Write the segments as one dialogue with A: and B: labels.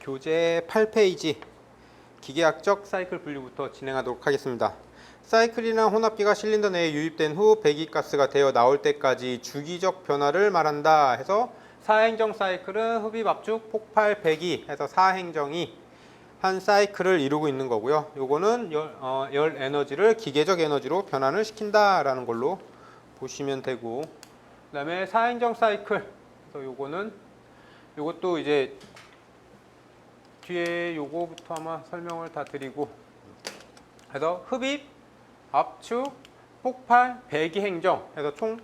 A: 교재 8페이지 기계학적 사이클 분류부터 진행하도록 하겠습니다. 사이클이나 혼합기가 실린더 내에 유입된 후 배기가스가 되어 나올 때까지 주기적 변화를 말한다 해서 사행정 사이클은 흡입, 압축, 폭발, 배기 해서 사행정이 한 사이클을 이루고 있는 거고요. 요거는 열 에너지를 기계적 에너지로 변환을 시킨다라는 걸로 보시면 되고, 그 다음에 사행정 사이클, 그래서 요것도 이제 뒤에 요거부터 아마 설명을 다 드리고, 그래서 흡입, 압축, 폭발, 배기 행정 해서 총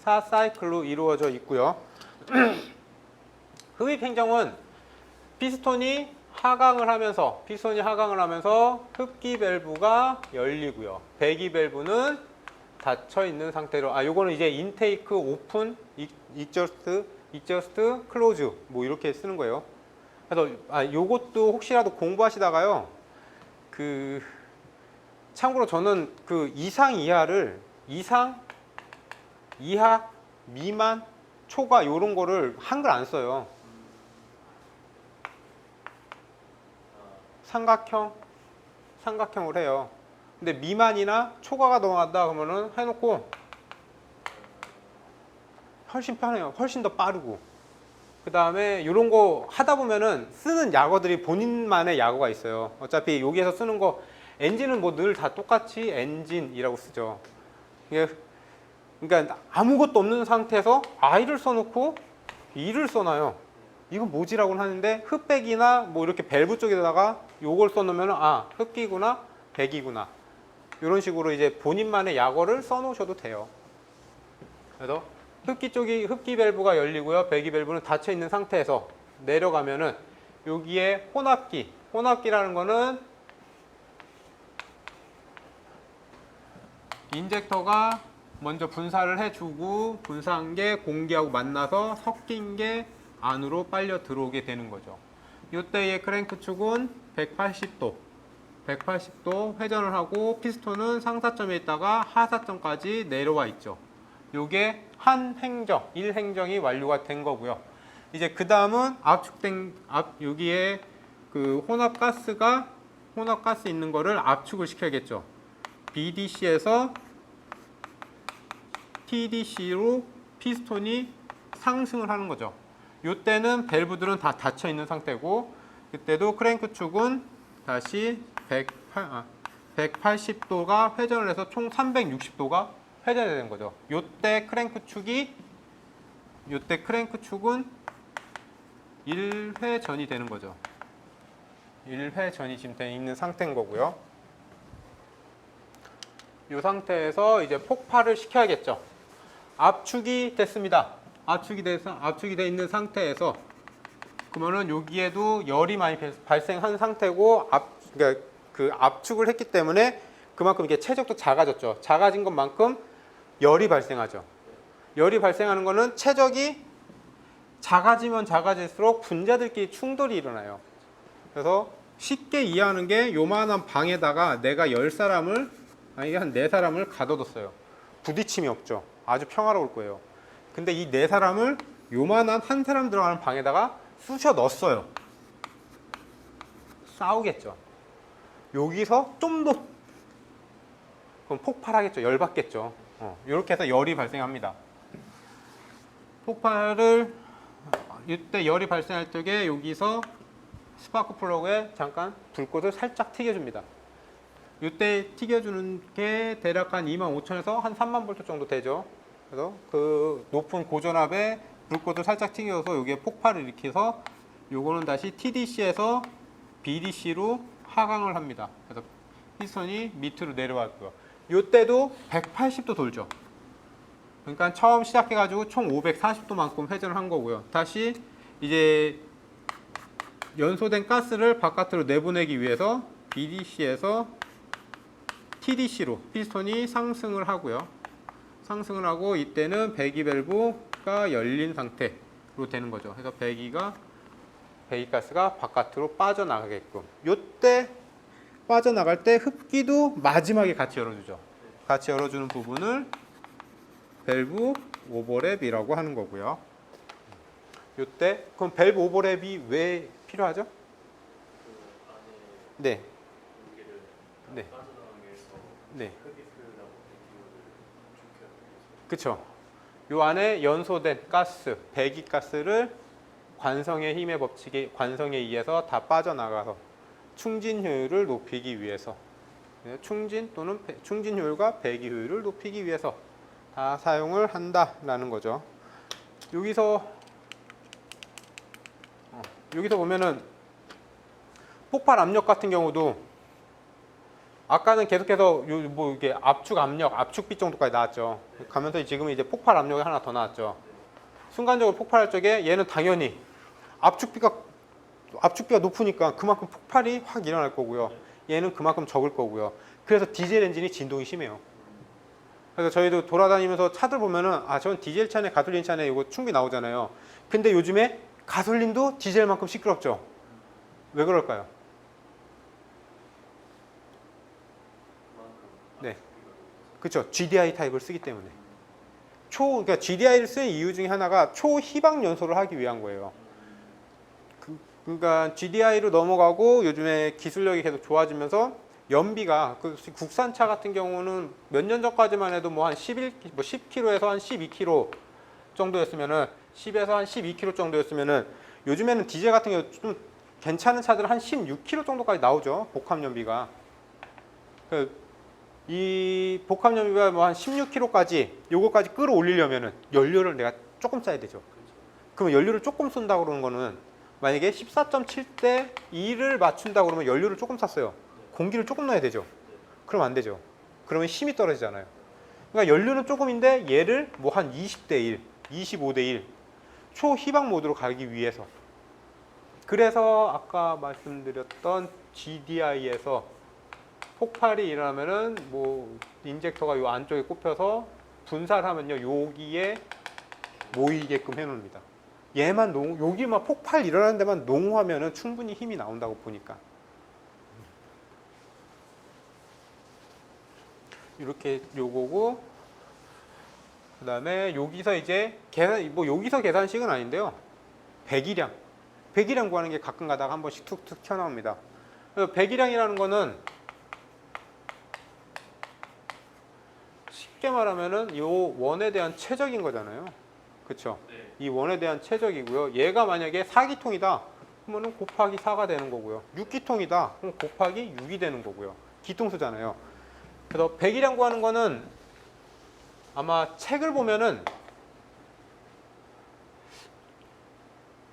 A: 4사이클로 이루어져 있고요. 흡입 행정은 피스톤이 하강을 하면서 흡기 밸브가 열리고요. 배기 밸브는 닫혀 있는 상태로, 요거는 이제 인테이크 오픈, 익저스트 클로즈 뭐 이렇게 쓰는 거예요. 그래서 요것도 혹시라도 공부하시다가요, 참고로 저는 이상 이하, 미만, 초과 요런 거를 한글 안 써요. 삼각형을 해요. 근데 미만이나 초과가 넘어간다 그러면은 해놓고 훨씬 편해요. 훨씬 더 빠르고. 그 다음에 이런 거 하다 보면은 쓰는 약어들이 본인만의 약어가 있어요. 어차피 여기에서 쓰는 거 엔진은 뭐 늘 다 똑같이 엔진이라고 쓰죠. 그러니까 아무것도 없는 상태에서 I를 써놓고 E를 써놔요. 이건 뭐지라고는 하는데 흡배기나 뭐 이렇게 밸브 쪽에다가 요걸 써놓으면 흡기구나 배기구나 이런 식으로 이제 본인만의 약어를 써놓으셔도 돼요. 그래서 흡기 밸브가 열리고요. 배기 밸브는 닫혀 있는 상태에서 내려가면은 여기에 혼합기라는 거는 인젝터가 먼저 분사를 해주고 분사한 게 공기하고 만나서 섞인 게 안으로 빨려 들어오게 되는 거죠. 이때의 크랭크 축은 180도 회전을 하고 피스톤은 상사점에 있다가 하사점까지 내려와 있죠. 요게 한 행정, 1행정이 완료가 된 거고요. 이제 그 다음은 여기에 혼합가스 있는 거를 압축을 시켜야겠죠. BDC에서 TDC로 피스톤이 상승을 하는 거죠. 이때는 밸브들은 다 닫혀 있는 상태고, 그때도 크랭크 축은 다시 180도가 회전을 해서 총 360도가 회전이 되는 거죠. 이때 크랭크 축은 1회전이 되는 거죠. 1회전이 지금 되어 있는 상태인 거고요. 이 상태에서 이제 폭발을 시켜야겠죠. 압축이 됐습니다. 압축이 되어 있는 상태에서 그러면은 여기에도 열이 많이 발생한 상태고, 그러니까 그 압축을 했기 때문에 그만큼 이게 최적도 작아졌죠. 작아진 것만큼 열이 발생하죠. 열이 발생하는 거는 최적이 작아지면 작아질수록 분자들끼리 충돌이 일어나요. 그래서 쉽게 이해하는 게 요만한 방에다가 내가 10사람을 한 4사람을 가둬뒀어요. 부딪힘이 없죠. 아주 평화로울 거예요. 근데 이 4사람을 요만한 한 사람 들어가는 방에다가 쑤셔 넣었어요. 싸우겠죠. 여기서 좀 더 그럼 폭발하겠죠. 열받겠죠. 이렇게 해서 열이 발생합니다. 폭발을 이때 열이 발생할 적에 여기서 스파크 플러그에 잠깐 불꽃을 살짝 튀겨줍니다. 이때 튀겨주는 게 대략 한 25,000에서 한 3만 볼트 정도 되죠. 그래서 그 높은 고전압에 불꽃을 살짝 튀겨서 여기에 폭발을 일으켜서 요거는 다시 TDC에서 BDC로 하강을 합니다. 그래서 피스톤이 밑으로 내려왔고요. 이때도 180도 돌죠. 그러니까 처음 시작해가지고 총 540도만큼 회전을 한 거고요. 다시 이제 연소된 가스를 바깥으로 내보내기 위해서 BDC에서 TDC로 피스톤이 상승을 하고요. 상승을 하고 이때는 배기 밸브가 열린 상태로 되는 거죠. 그래서 배기가스가 바깥으로 빠져나가게끔. 이때 빠져나갈 때 흡기도 마지막에 같이 열어주죠. 같이 열어주는 부분을 밸브 오버랩이라고 하는 거고요. 이때 그럼 밸브 오버랩이 왜 필요하죠? 네. 네. 네. 그쵸. 요 안에 연소된 가스, 배기가스를 관성의 힘의 법칙이 관성에 의해서 다 빠져나가서 충진 효율을 높이기 위해서 충진 또는 충진 효율과 배기 효율을 높이기 위해서 다 사용을 한다라는 거죠. 여기서 보면은 폭발 압력 같은 경우도 아까는 계속해서 뭐 이게 압축 압력, 압축비 정도까지 나왔죠. 가면서 지금은 이제 폭발 압력이 하나 더 나왔죠. 순간적으로 폭발할 적에 얘는 당연히 압축비가 높으니까 그만큼 폭발이 확 일어날 거고요. 얘는 그만큼 적을 거고요. 그래서 디젤 엔진이 진동이 심해요. 그래서 저희도 돌아다니면서 차들 보면은 저건 디젤 차네, 가솔린 차네 이거 충분히 나오잖아요. 근데 요즘에 가솔린도 디젤만큼 시끄럽죠. 왜 그럴까요? 네, 그렇죠. GDI 타입을 쓰기 때문에. 그러니까 GDI를 쓰는 이유 중에 하나가 초희박 연소를 하기 위한 거예요. 그러니까 GDI로 넘어가고 요즘에 기술력이 계속 좋아지면서 연비가 국산차 같은 경우는 몇 년 전까지만 해도 뭐 한 10km에서 한 12km 정도였으면은 10에서 한 12km 정도였으면은 요즘에는 디젤 같은 경우 좀 괜찮은 차들은 한 16km 정도까지 나오죠. 복합 연비가. 이 복합 연비가 뭐 한 16km까지 요거까지 끌어올리려면은 연료를 내가 조금 써야 되죠. 그럼 연료를 조금 쏜다 그러는 거는 만약에 14.7대 2를 맞춘다 그러면 연료를 조금 쐈어요. 공기를 조금 넣어야 되죠. 그러면 안 되죠. 그러면 힘이 떨어지잖아요. 그러니까 연료는 조금인데 얘를 뭐 한 20대 1, 25대 1 초희박 모드로 가기 위해서. 그래서 아까 말씀드렸던 GDI에서 폭발이 일어나면은 뭐 인젝터가 요 안쪽에 꼽혀서 분사를 하면요 여기에 모이게끔 해놓습니다. 얘만 여기만 폭발 일어나는 데만 농후하면은 충분히 힘이 나온다고 보니까 이렇게 요거고 그 다음에 여기서 이제 계산 뭐 여기서 계산식은 아닌데요. 배기량 구하는 게 가끔 가다가 한 번씩 툭툭 튀어나옵니다. 그래서 배기량이라는 거는 쉽게 말하면은 요 원에 대한 최적인 거잖아요. 그쵸? 네. 이 원에 대한 최적이고요. 얘가 만약에 4기통이다. 그러면 곱하기 4가 되는 거고요. 6기통이다. 그럼 곱하기 6이 되는 거고요. 기통수잖아요. 그래서 배기량 구하는 거는 아마 책을 보면은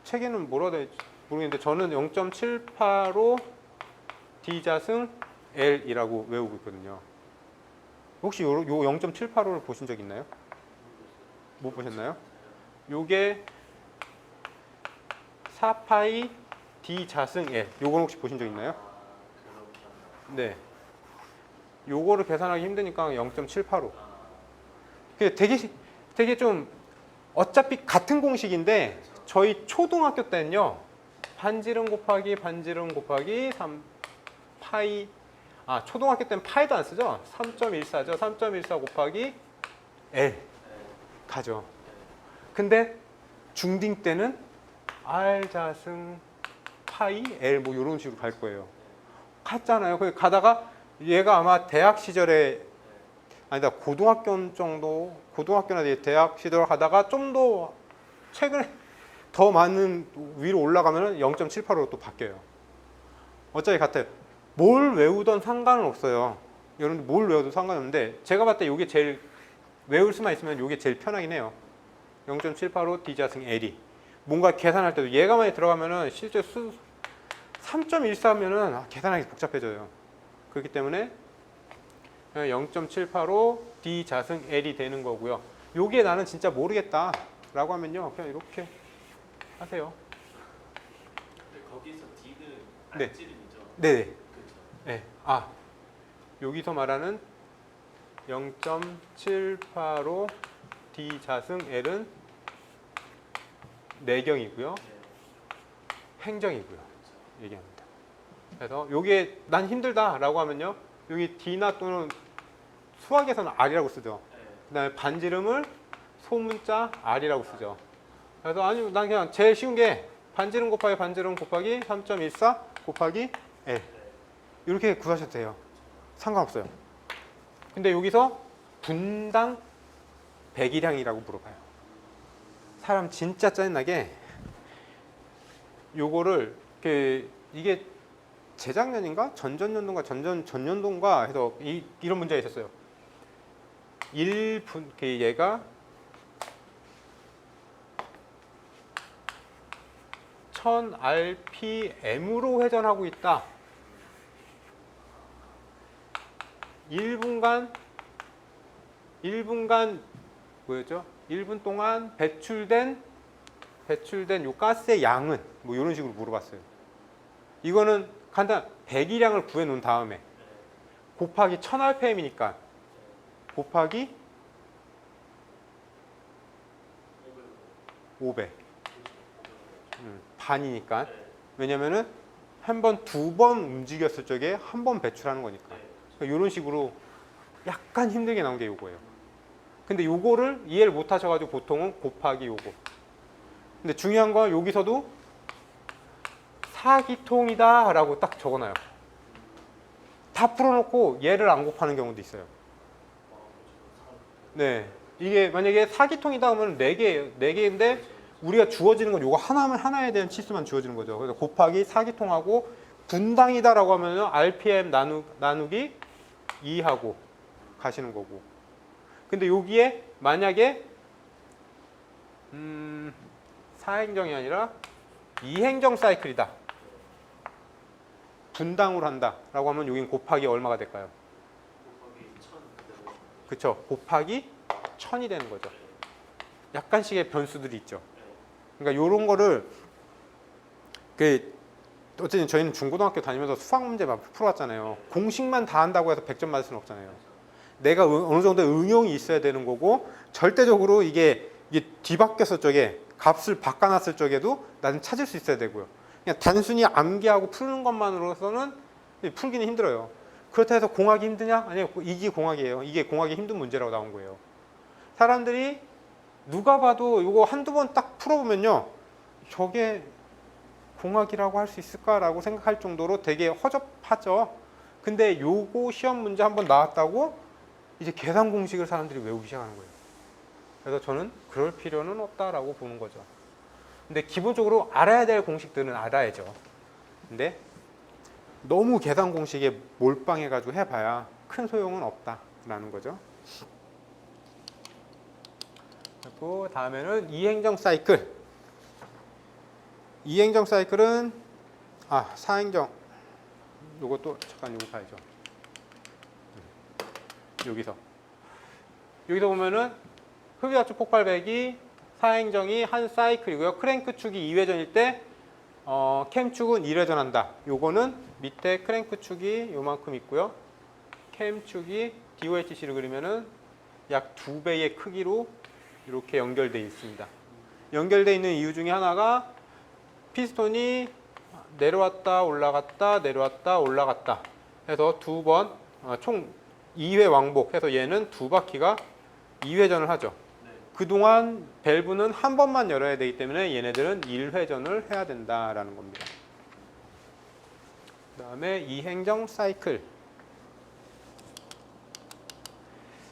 A: 책에는 뭐라 해야 될지 모르겠는데 저는 0.785 D자승 L이라고 외우고 있거든요. 혹시 요 0.785를 보신 적 있나요? 못 보셨나요? 요게 4파이 D 자승 L. 요건 혹시 보신 적 있나요? 네. 요거를 계산하기 힘드니까 0.785. 되게 좀 어차피 같은 공식인데 저희 초등학교 때는요. 반지름 곱하기 3파이 초등학교 때는 파이도 안 쓰죠? 3.14죠. 3.14 곱하기 L 가죠. 근데 중딩 때는 R 자승 파이 L 뭐 이런 식으로 갈 거예요. 갔잖아요. 거기 가다가 얘가 아마 대학 시절에 아니다 고등학교나 대학 시절 가다가 좀 더 최근에 더 많은 위로 올라가면 0.78로 또 바뀌어요. 어차피 같아요. 뭘 외우던 상관은 없어요. 여러분들 뭘 외워도 상관없는데 제가 봤을 때 이게 제일 외울 수만 있으면 이게 제일 편하긴 해요. 0.785 D자승 L이 뭔가 계산할 때도 얘가 많이 들어가면은 실제 3.14면은 계산하기 복잡해져요. 그렇기 때문에 0.785 D자승 L이 되는 거고요. 요게 나는 진짜 모르겠다 라고 하면요 그냥 이렇게 하세요.
B: 거기서 D는
A: 네.
B: 안지름이죠?
A: 네네.
B: 그렇죠.
A: 네. 여기서 말하는 0.785 D자승 L은 내경이고요. 횡정이고요. 얘기합니다. 그래서 요게 난 힘들다 라고 하면요. 여기 D나 또는 수학에서는 R이라고 쓰죠. 그다음에 반지름을 소문자 R이라고 쓰죠. 그래서 아니 난 그냥 제일 쉬운 게 반지름 곱하기 반지름 곱하기 3.14 곱하기 L 이렇게 구하셔도 돼요. 상관없어요. 근데 여기서 분당 배기량이라고 물어봐요. 사람 진짜 짜증나게 요거를 이게 재작년인가 전전년도인가 전년도인가 해서 이런 문제가 있었어요. 1분 얘가 1000rpm으로 회전하고 있다. 1분간 뭐였죠? 1분 동안 배출된 요 가스의 양은 뭐 이런 식으로 물어봤어요. 이거는 간단 배기량을 구해 놓은 다음에 곱하기 1000rpm이니까 곱하기 500 반이니까. 왜냐면은 두 번 움직였을 적에 한 번 배출하는 거니까. 그러니까 이런 식으로 약간 힘들게 나온 게 요거예요. 근데 요거를 이해를 못 하셔가지고 보통은 곱하기 요거. 근데 중요한 건 여기서도 사기통이다 라고 딱 적어놔요. 다 풀어놓고 얘를 안 곱하는 경우도 있어요. 네, 이게 만약에 사기통이다 하면 4개인데 우리가 주어지는 건 요거 하나에 대한 치수만 주어지는 거죠. 그래서 곱하기 사기통하고 분당이다 라고 하면 RPM 나누기 2하고 가시는 거고. 근데 여기에 만약에 사행정이 아니라 이행정 사이클이다. 분당으로 한다 라고 하면 여긴 곱하기 얼마가 될까요?
B: 곱하기 1000.
A: 그쵸. 곱하기 1000이 되는 거죠. 약간씩의 변수들이 있죠. 그러니까 이런 거를 어쨌든 저희는 중고등학교 다니면서 수학 문제 막 풀어왔잖아요. 공식만 다 한다고 해서 100점 맞을 수는 없잖아요. 내가 어느 정도의 응용이 있어야 되는 거고, 절대적으로 이게 뒤바뀌었을 적에 값을 바꿔놨을 적에도 나는 찾을 수 있어야 되고요. 그냥 단순히 암기하고 푸는 것만으로서는 풀기는 힘들어요. 그렇다 해서 공학이 힘드냐? 아니요, 이게 공학이에요. 이게 공학이 힘든 문제라고 나온 거예요. 사람들이 누가 봐도 이거 한두 번 딱 풀어보면요, 저게 공학이라고 할 수 있을까라고 생각할 정도로 되게 허접하죠. 근데 요거 시험 문제 한번 나왔다고 이제 계산 공식을 사람들이 외우기 시작하는 거예요. 그래서 저는 그럴 필요는 없다라고 보는 거죠. 근데 기본적으로 알아야 될 공식들은 알아야죠. 근데 너무 계산 공식에 몰빵해가지고 해봐야 큰 소용은 없다라는 거죠. 그리고 다음에는 이행정 사이클. 이행정 사이클은 사행정. 요것도 잠깐 요거 봐야죠. 여기서 보면은 흡입압축 폭발배기 사행정이 한 사이클이고요. 크랭크 축이 2회전일 때 캠 축은 1회전 한다. 요거는 밑에 크랭크 축이 요만큼 있고요. 캠 축이 DOHC를 그리면은 약 2배의 크기로 이렇게 연결되어 있습니다. 연결되어 있는 이유 중에 하나가 피스톤이 내려왔다 올라갔다 내려왔다 올라갔다 해서 두 번 총 2회 왕복해서 얘는 2바퀴가 2회전을 하죠. 그동안 밸브는 한 번만 열어야 되기 때문에 얘네들은 1회전을 해야 된다라는 겁니다. 그 다음에 이행정 사이클.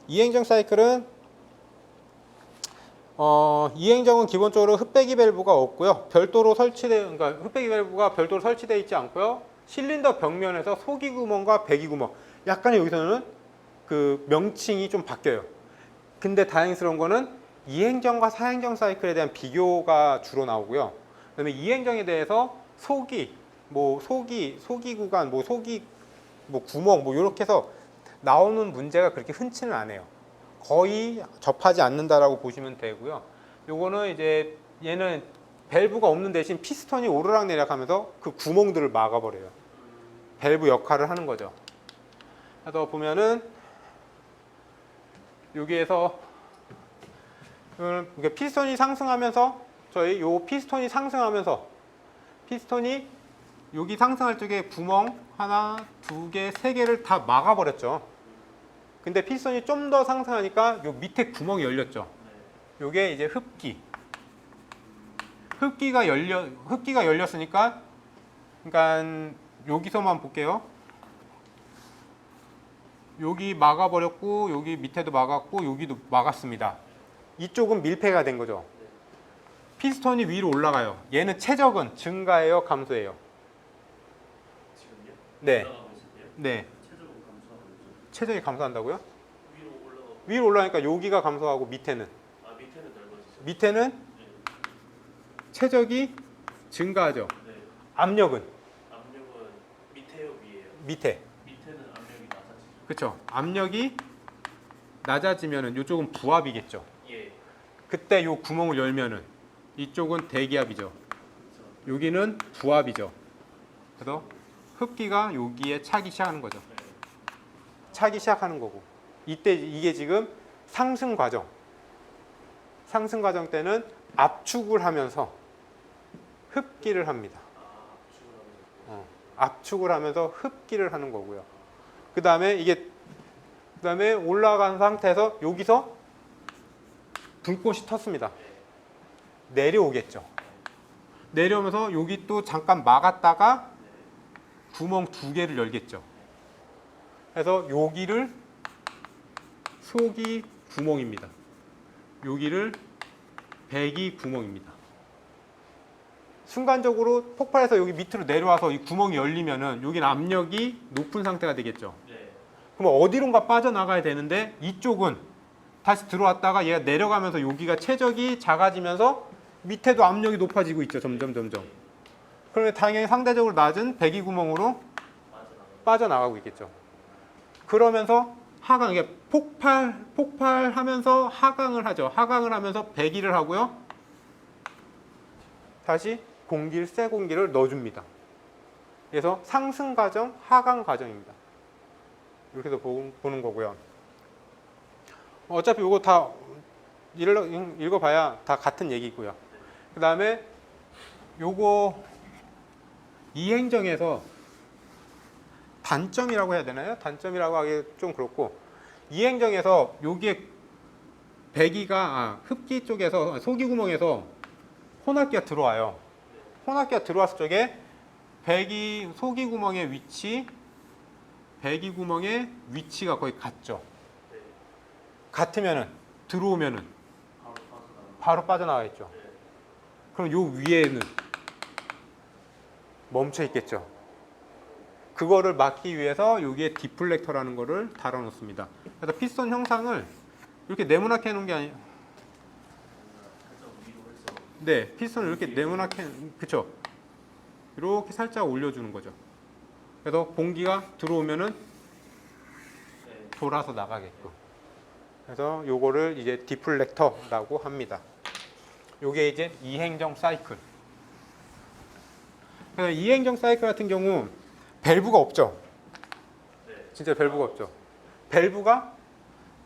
A: 이행정 사이클은 이행정은 기본적으로 흡배기 밸브가 없고요. 그러니까 흡배기 밸브가 별도로 설치되어 있지 않고요. 실린더 벽면에서 소기 구멍과 배기 구멍. 약간 여기서는 그 명칭이 좀 바뀌어요. 근데 다행스러운 거는 이행정과 사행정 사이클에 대한 비교가 주로 나오고요. 그다음에 이행정에 대해서 소기 구간, 소기 구멍 이렇게 해서 나오는 문제가 그렇게 흔치는 않아요. 거의 접하지 않는다라고 보시면 되고요. 요거는 이제 얘는 밸브가 없는 대신 피스톤이 오르락내리락 하면서 그 구멍들을 막아버려요. 밸브 역할을 하는 거죠. 그래서 보면은 여기에서 피스톤이 상승하면서 저희 요 피스톤이 상승하면서 피스톤이 여기 상승할 적에 구멍 하나, 두 개, 세 개를 다 막아버렸죠. 근데 피스톤이 좀 더 상승하니까 요 밑에 구멍이 열렸죠.
B: 네.
A: 요게 이제 흡기가 열렸으니까, 그러니까 여기서만 볼게요. 여기 막아버렸고, 여기 밑에도 막았고, 여기도 막았습니다. 이쪽은 밀폐가 된 거죠.
B: 네.
A: 피스톤이 위로 올라가요. 얘는 최적은 증가해요, 감소해요?
B: 지금요?
A: 네.
B: 올라가고 있을게요.
A: 네.
B: 최저로 감소하고 있죠.
A: 최적이 감소한다고요?
B: 위로 올라가고.
A: 위로 올라가니까 여기가 감소하고 밑에는
B: 아 밑에는 넓어지죠.
A: 밑에는
B: 네.
A: 최적이 증가하죠.
B: 네.
A: 압력은
B: 압력은 밑에요 위에요?
A: 밑에.
B: 밑에는 압력이 낮아지죠.
A: 그렇죠. 압력이 낮아지면은 이쪽은 부압이겠죠.
B: 예.
A: 그때 요 구멍을 열면은 이쪽은 대기압이죠.
B: 그렇죠.
A: 여기는 부압이죠. 그래서 흡기가 여기에 차기 시작하는 거죠.
B: 네.
A: 차기 시작하는 거고. 이때 이게 지금 상승 과정. 상승 과정 때는 압축을 하면서 흡기를 합니다.
B: 아 압축을 하면서.
A: 압축을 하면서 흡기를 하는 거고요. 그다음에 올라간 상태에서 여기서 불꽃이 텄습니다. 내려오겠죠. 내려오면서 여기 또 잠깐 막았다가 구멍 2개를 열겠죠. 그래서 여기를 속이 구멍입니다. 여기를 배기 구멍입니다. 순간적으로 폭발해서 여기 밑으로 내려와서 이 구멍이 열리면은 여기는 압력이 높은 상태가 되겠죠.
B: 네.
A: 그럼 어디론가 빠져나가야 되는데 이쪽은 다시 들어왔다가 얘가 내려가면서 여기가 최적이 작아지면서 밑에도 압력이 높아지고 있죠. 점점. 그러면 당연히 상대적으로 낮은 배기 구멍으로 빠져나가고 있겠죠. 그러면서 하강, 이게 폭발하면서 하강을 하죠. 하강을 하면서 배기를 하고요. 다시 새 공기를 넣어줍니다. 그래서 상승 과정, 하강 과정입니다. 이렇게 해서 보는 거고요. 어차피 이거 다 읽어봐야 다 같은 얘기고요. 그 다음에 요거 이 행정에서 단점이라고 해야 되나요? 단점이라고 하기 좀 그렇고, 이 행정에서 여기에 흡기 쪽에서 소기 구멍에서 혼합기가 들어와요. 혼합기가 들어왔을 적에 소기 구멍의 위치, 배기 구멍의 위치가 거의 같죠.
B: 네.
A: 같으면은 들어오면은
B: 바로 빠져나가는.
A: 바로 빠져나가겠죠.
B: 네.
A: 그럼 요 위에는 멈춰 있겠죠. 그거를 막기 위해서 여기에 디플렉터라는 거를 달아 놓습니다. 그래서 피스톤 형상을 이렇게 네모나게 해 놓은 게 아니에요.
B: 살짝 위로 해서.
A: 네, 피스톤을 이렇게 네모나게, 그쵸? 이렇게 살짝 올려주는 거죠. 그래서 공기가 들어오면은
B: 네.
A: 돌아서 나가게끔. 그래서 요거를 이제 디플렉터라고 합니다. 요게 이제 이행정 사이클. 그래서 이행정 사이클 같은 경우 밸브가 없죠.
B: 네.
A: 진짜 밸브가 없죠. 밸브가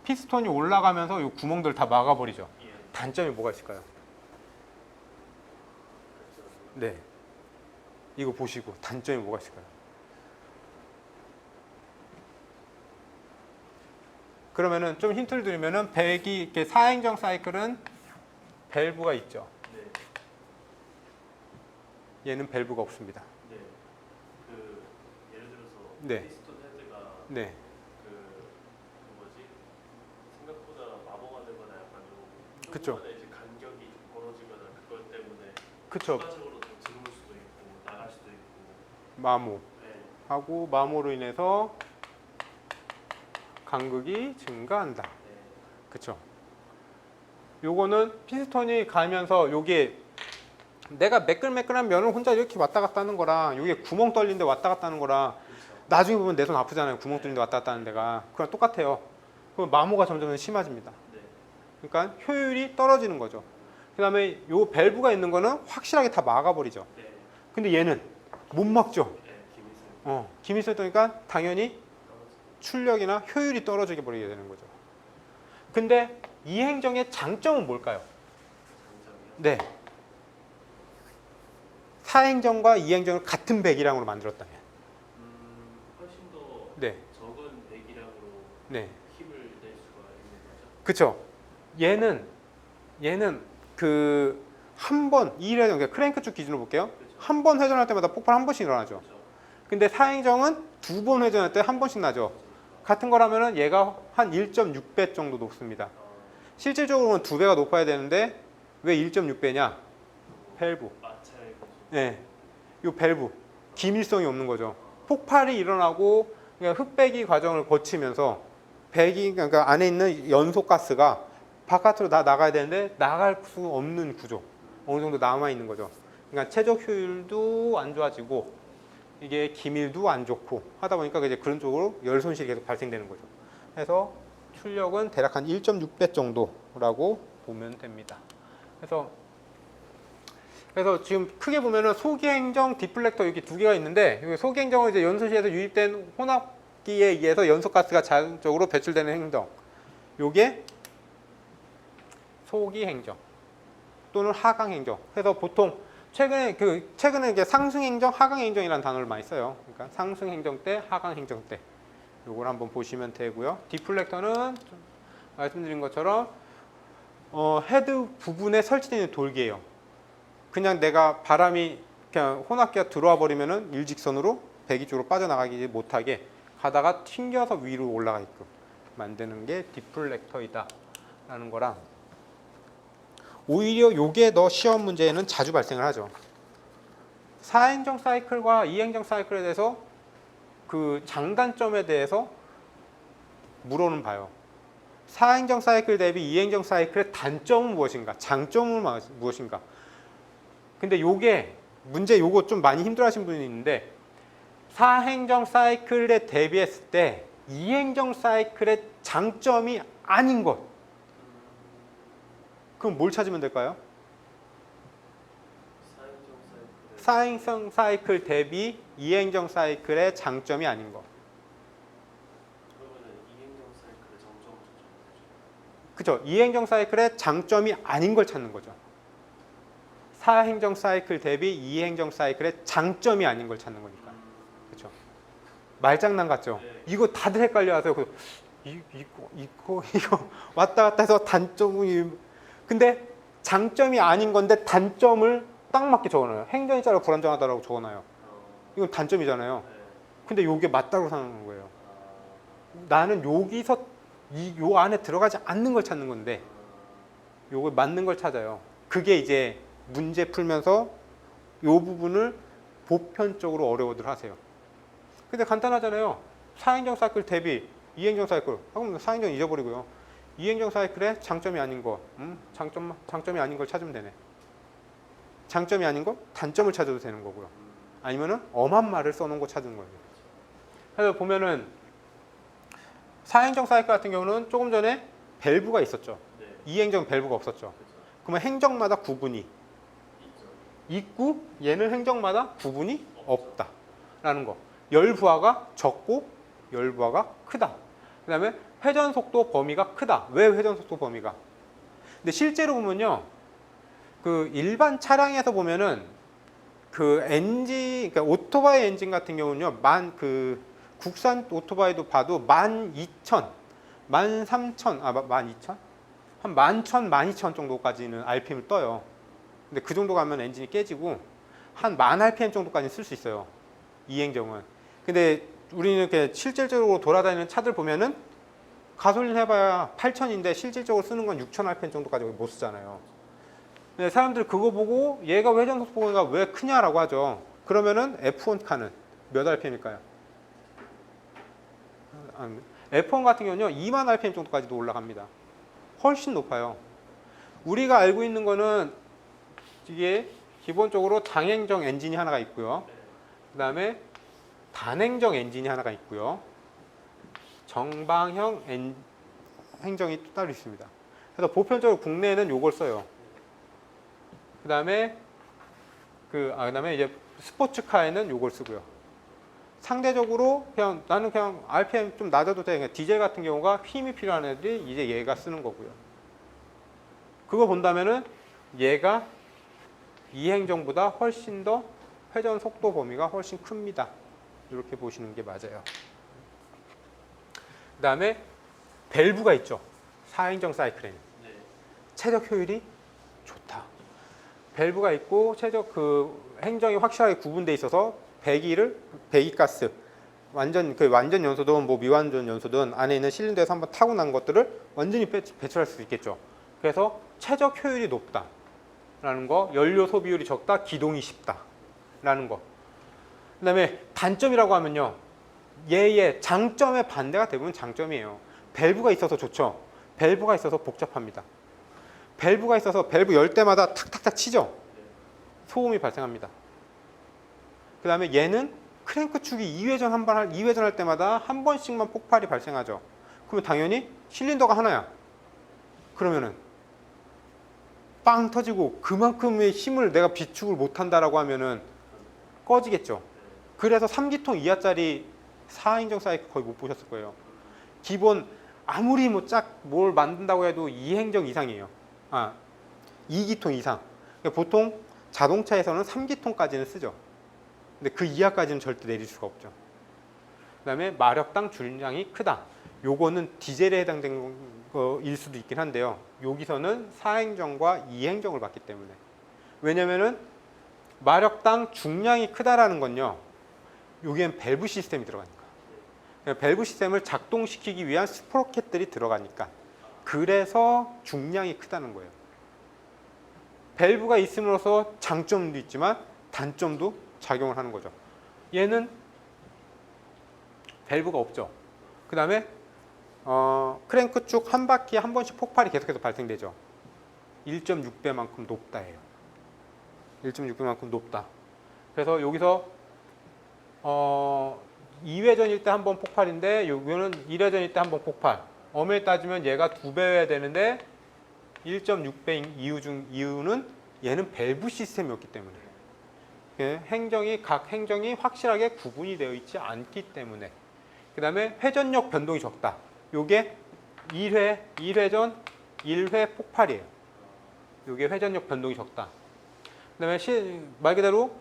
A: 피스톤이 올라가면서 요 구멍들 다 막아버리죠.
B: 예.
A: 단점이 뭐가 있을까요? 네. 이거 보시고 단점이 뭐가 있을까요? 그러면은 좀 힌트를 드리면은 이렇게 사행정 사이클은 밸브가 있죠.
B: 네.
A: 얘는 밸브가 없습니다.
B: 네. 그 예를 들어서
A: 네.
B: 피스톤 헤드가
A: 네.
B: 그 뭐지? 생각보다 마모가 되거나 약간 좀
A: 그쵸.
B: 조금만 이제 간격이 좀 벌어지거나 그것 때문에
A: 그쵸.
B: 추가적으로 더 들어올 수도 있고 나갈 수도 있고.
A: 마모.
B: 네.
A: 하고 마모로 인해서 간극이 증가한다.
B: 네.
A: 그쵸. 요거는 피스톤이 가면서 요게 내가 매끌매끌한 면을 혼자 이렇게 왔다 갔다 하는 거랑 요게 구멍 뚫린데 왔다 갔다 하는 거랑
B: 그렇죠.
A: 나중에 보면 내 손 아프잖아요. 구멍 뚫린데 왔다 갔다 하는 데가. 그랑 똑같아요. 그럼 마모가 점점 심해집니다.
B: 네.
A: 그러니까 효율이 떨어지는 거죠. 그 다음에 요 밸브가 있는 거는 확실하게 다 막아버리죠.
B: 네.
A: 근데 얘는 못 막죠.
B: 네. 기미세.
A: 기미 있으니까 당연히
B: 떨어지고.
A: 출력이나 효율이 떨어지게 버리게 되는 거죠. 근데 이 행정의 장점은 뭘까요?
B: 장점이요.
A: 네. 사행정과 이행정을 같은 배기량으로 만들었다면.
B: 훨씬 더
A: 네.
B: 적은 배기량으로
A: 네.
B: 힘을
A: 그쵸? 얘는 그 한 번, 이 회전, 그러니까 크랭크 쭉 기준으로 볼게요.
B: 그렇죠.
A: 한 번 회전할 때마다 폭발 한 번씩 일어나죠.
B: 그렇죠.
A: 근데 사행정은 두 번 회전할 때 한 번씩 나죠. 같은 거라면은 얘가 한 1.6배 정도 높습니다. 실질적으로는 2배가 높아야 되는데 왜 1.6배냐? 밸브.
B: 마찰
A: 네, 이 밸브 기밀성이 없는 거죠. 폭발이 일어나고 그러니까 흑배기 과정을 거치면서 배기 그러니까 안에 있는 연소 가스가 바깥으로 다 나가야 되는데 나갈 수 없는 구조. 어느 정도 남아 있는 거죠. 그러니까 최적 효율도 안 좋아지고 이게 기밀도 안 좋고 하다 보니까 이제 그런 쪽으로 열 손실이 계속 발생되는 거죠. 그래서 출력은 대략 한 1.6배 정도라고 보면 됩니다. 그래서 지금 크게 보면은 소기행정, 디플렉터 이렇게 두 개가 있는데 여기 소기행정은 이제 연소시에서 유입된 혼합기에 의해서 연소가스가 자연적으로 배출되는 행정. 요게 소기행정 또는 하강행정. 그래서 보통 최근에 이게 상승행정, 하강행정이라는 단어를 많이 써요. 그러니까 상승행정 때, 하강행정 때. 요걸 한번 보시면 되고요. 디플렉터는 좀 말씀드린 것처럼 헤드 부분에 설치되는 돌기예요. 그냥 내가 바람이 그냥 혼합기가 들어와 버리면은 일직선으로 배기 쪽으로 빠져나가지 못하게 가다가 튕겨서 위로 올라가게끔 만드는 게 디플렉터이다라는 거랑 오히려 요게 더 시험 문제에는 자주 발생을 하죠. 4행정 사이클과 2행정 사이클에 대해서 그 장단점에 대해서 물어는 봐요. 4행정 사이클 대비 2행정 사이클의 단점은 무엇인가? 장점은 무엇인가? 근데 요게 문제 요거 좀 많이 힘들어하시는 분이 있는데 4행정 사이클에 대비했을 때 2행정 사이클의 장점이 아닌 것. 그럼 뭘 찾으면 될까요? 4행정 사이클 대비 2행정 사이클의 장점이 아닌 것.
B: 그러면은 2행정 사이클의 장점을 찾죠.
A: 그죠? 2행정 사이클의 장점이 아닌 걸 찾는 거죠. 4행정 사이클 대비 2행정 사이클의 장점이 아닌 걸 찾는 거니까. 그렇죠? 말장난 같죠?
B: 네.
A: 이거 다들 헷갈려 하세요. 이거 왔다 갔다 해서 단점이 근데 장점이 아닌 건데 단점을 딱 맞게 적어놔요. 행정이 짜라 불안정하다라고 적어놔요. 이건 단점이잖아요.
B: 네.
A: 근데 이게 맞다고 생각하는 거예요. 나는 여기서 요 안에 들어가지 않는 걸 찾는 건데 요걸 맞는 걸 찾아요. 그게 이제 문제 풀면서 요 부분을 보편적으로 어려워들 하세요. 근데 간단하잖아요. 4행정 사이클 대비 2행정 사이클. 그럼 4행정 잊어버리고요. 2행정 사이클의 장점이 아닌 거. 장점이 아닌 걸 찾으면 되네. 장점이 아닌 거 단점을 찾아도 되는 거고요. 아니면은 엄한 말을 써놓은 거 찾는 거예요. 그래서 보면은 4행정 사이클 같은 경우는 조금 전에 밸브가 있었죠.
B: 네.
A: 2행정 밸브가 없었죠.
B: 그렇죠.
A: 그러면 행정마다 구분이
B: 있죠.
A: 있고 얘는 행정마다 구분이 없다라는 거. 열 부하가 적고 열 부하가 크다. 그다음에 회전 속도 범위가 크다. 왜 회전 속도 범위가? 근데 실제로 보면요, 그 일반 차량에서 보면은 그 엔진, 그러니까 오토바이 엔진 같은 경우는요, 국산 오토바이도 봐도 12,000, 13,000, 12,000? 한 11,000, 12,000 정도까지는 RPM을 떠요. 근데 그 정도 가면 엔진이 깨지고 한 10,000 RPM 정도까지는 쓸 수 있어요. 이 행정은. 근데 우리는 이렇게 실질적으로 돌아다니는 차들 보면은 가솔린 해봐야 8,000인데 실질적으로 쓰는 건 6,000 RPM 정도까지 못 쓰잖아요. 근데 사람들 그거 보고 얘가 회전 속도가 왜 크냐라고 하죠. 그러면은 F1 카는 몇 RPM일까요? F1 같은 경우는요 2만 RPM 정도까지도 올라갑니다. 훨씬 높아요. 우리가 알고 있는 거는 이게 기본적으로 장행정 엔진이 하나가 있고요. 그 다음에 단행정 엔진이 하나가 있고요. 정방형 행정이 또 따로 있습니다. 그래서 보편적으로 국내에는 요걸 써요. 그 다음에 그다음에 이제 스포츠카에는 요걸 쓰고요. 상대적으로 나는 그냥 RPM 좀 낮아도 돼. 디젤 같은 경우가 힘이 필요한 애들이 이제 얘가 쓰는 거고요. 그거 본다면은 얘가 이 행정보다 훨씬 더 회전 속도 범위가 훨씬 큽니다. 이렇게 보시는 게 맞아요. 그 다음에 밸브가 있죠. 4행정 사이클에는
B: 네.
A: 최적 효율이 좋다. 밸브가 있고 최적 그 행정이 확실하게 구분돼 있어서 배기가스 완전 연소든 뭐 미완전 연소든 안에 있는 실린더에서 한번 타고 난 것들을 완전히 배출할 수 있겠죠. 그래서 최적 효율이 높다라는 거, 연료 소비율이 적다, 기동이 쉽다라는 거. 그다음에 단점이라고 하면요, 얘의 장점의 반대가 대부분 장점이에요. 밸브가 있어서 좋죠. 밸브가 있어서 복잡합니다. 밸브가 있어서 밸브 열 때마다 탁탁탁 치죠. 소음이 발생합니다. 그 다음에 얘는 크랭크 축이 2회전 할 때마다 한 번씩만 폭발이 발생하죠. 그러면 당연히 실린더가 하나야. 그러면은 빵 터지고 그만큼의 힘을 내가 비축을 못한다라고 하면은 꺼지겠죠. 그래서 3기통 이하짜리 4행정 사이클 거의 못 보셨을 거예요. 기본 아무리 뭘 만든다고 해도 2행정 이상이에요. 2기통 이상. 그러니까 보통 자동차에서는 3기통까지는 쓰죠. 근데 그 이하까지는 절대 내릴 수가 없죠. 그 다음에 마력당 줄량이 크다. 요거는 디젤에 해당된 거일 수도 있긴 한데요. 여기서는 4행정과 2행정을 봤기 때문에. 왜냐면은 마력당 중량이 크다라는 건요, 여기엔 밸브 시스템이 들어가니까. 밸브 시스템을 작동시키기 위한 스프로켓들이 들어가니까. 그래서 중량이 크다는 거예요. 밸브가 있음으로써 장점도 있지만 단점도 작용을 하는 거죠. 얘는 밸브가 없죠. 그 다음에 크랭크 쭉 한 바퀴에 한 번씩 폭발이 계속해서 발생되죠. 1.6배만큼 높다예요. 1.6배만큼 높다. 그래서 여기서 2회전일 때 한 번 폭발인데 여기는 1회전일 때 한 번 폭발. 엄밀히 따지면 얘가 2배여야 되는데 1.6배인 이유는 얘는 밸브 시스템이었기 때문에. 각 행정이 확실하게 구분이 되어 있지 않기 때문에. 그 다음에 회전력 변동이 적다. 요게 1회전 1회 폭발이에요. 요게 회전력 변동이 적다. 그 다음에 말 그대로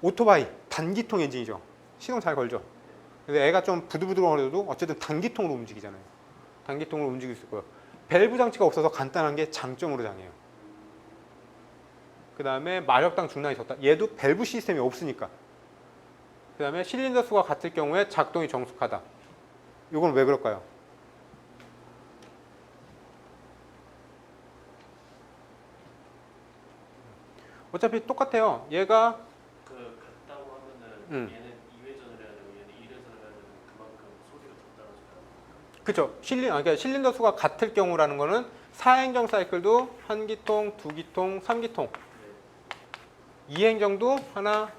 A: 오토바이 단기통 엔진이죠. 시동 잘 걸죠. 그래서 애가 좀 부들부들거려도 어쨌든 단기통으로 움직이잖아요. 단기통으로 움직일 수 있고요. 밸브 장치가 없어서 간단한 게 장점으로 장해요. 그 다음에 마력당 중량이 적다. 얘도 밸브 시스템이 없으니까. 그 다음에 실린더 수가 같을 경우에 작동이 정숙하다. 이건 왜 그럴까요? 어차피 똑같아요. 얘가
B: 같다고 하면은 얘는 2회전을 해야 되고 얘는 1회전을 해야 되면 그만큼 소리가 적다는 소리가.
A: 그렇죠. 그러니까 실린더 수가 같을 경우라는 거는 4행정 사이클도 1기통, 2기통, 3기통. 2행정도 하나,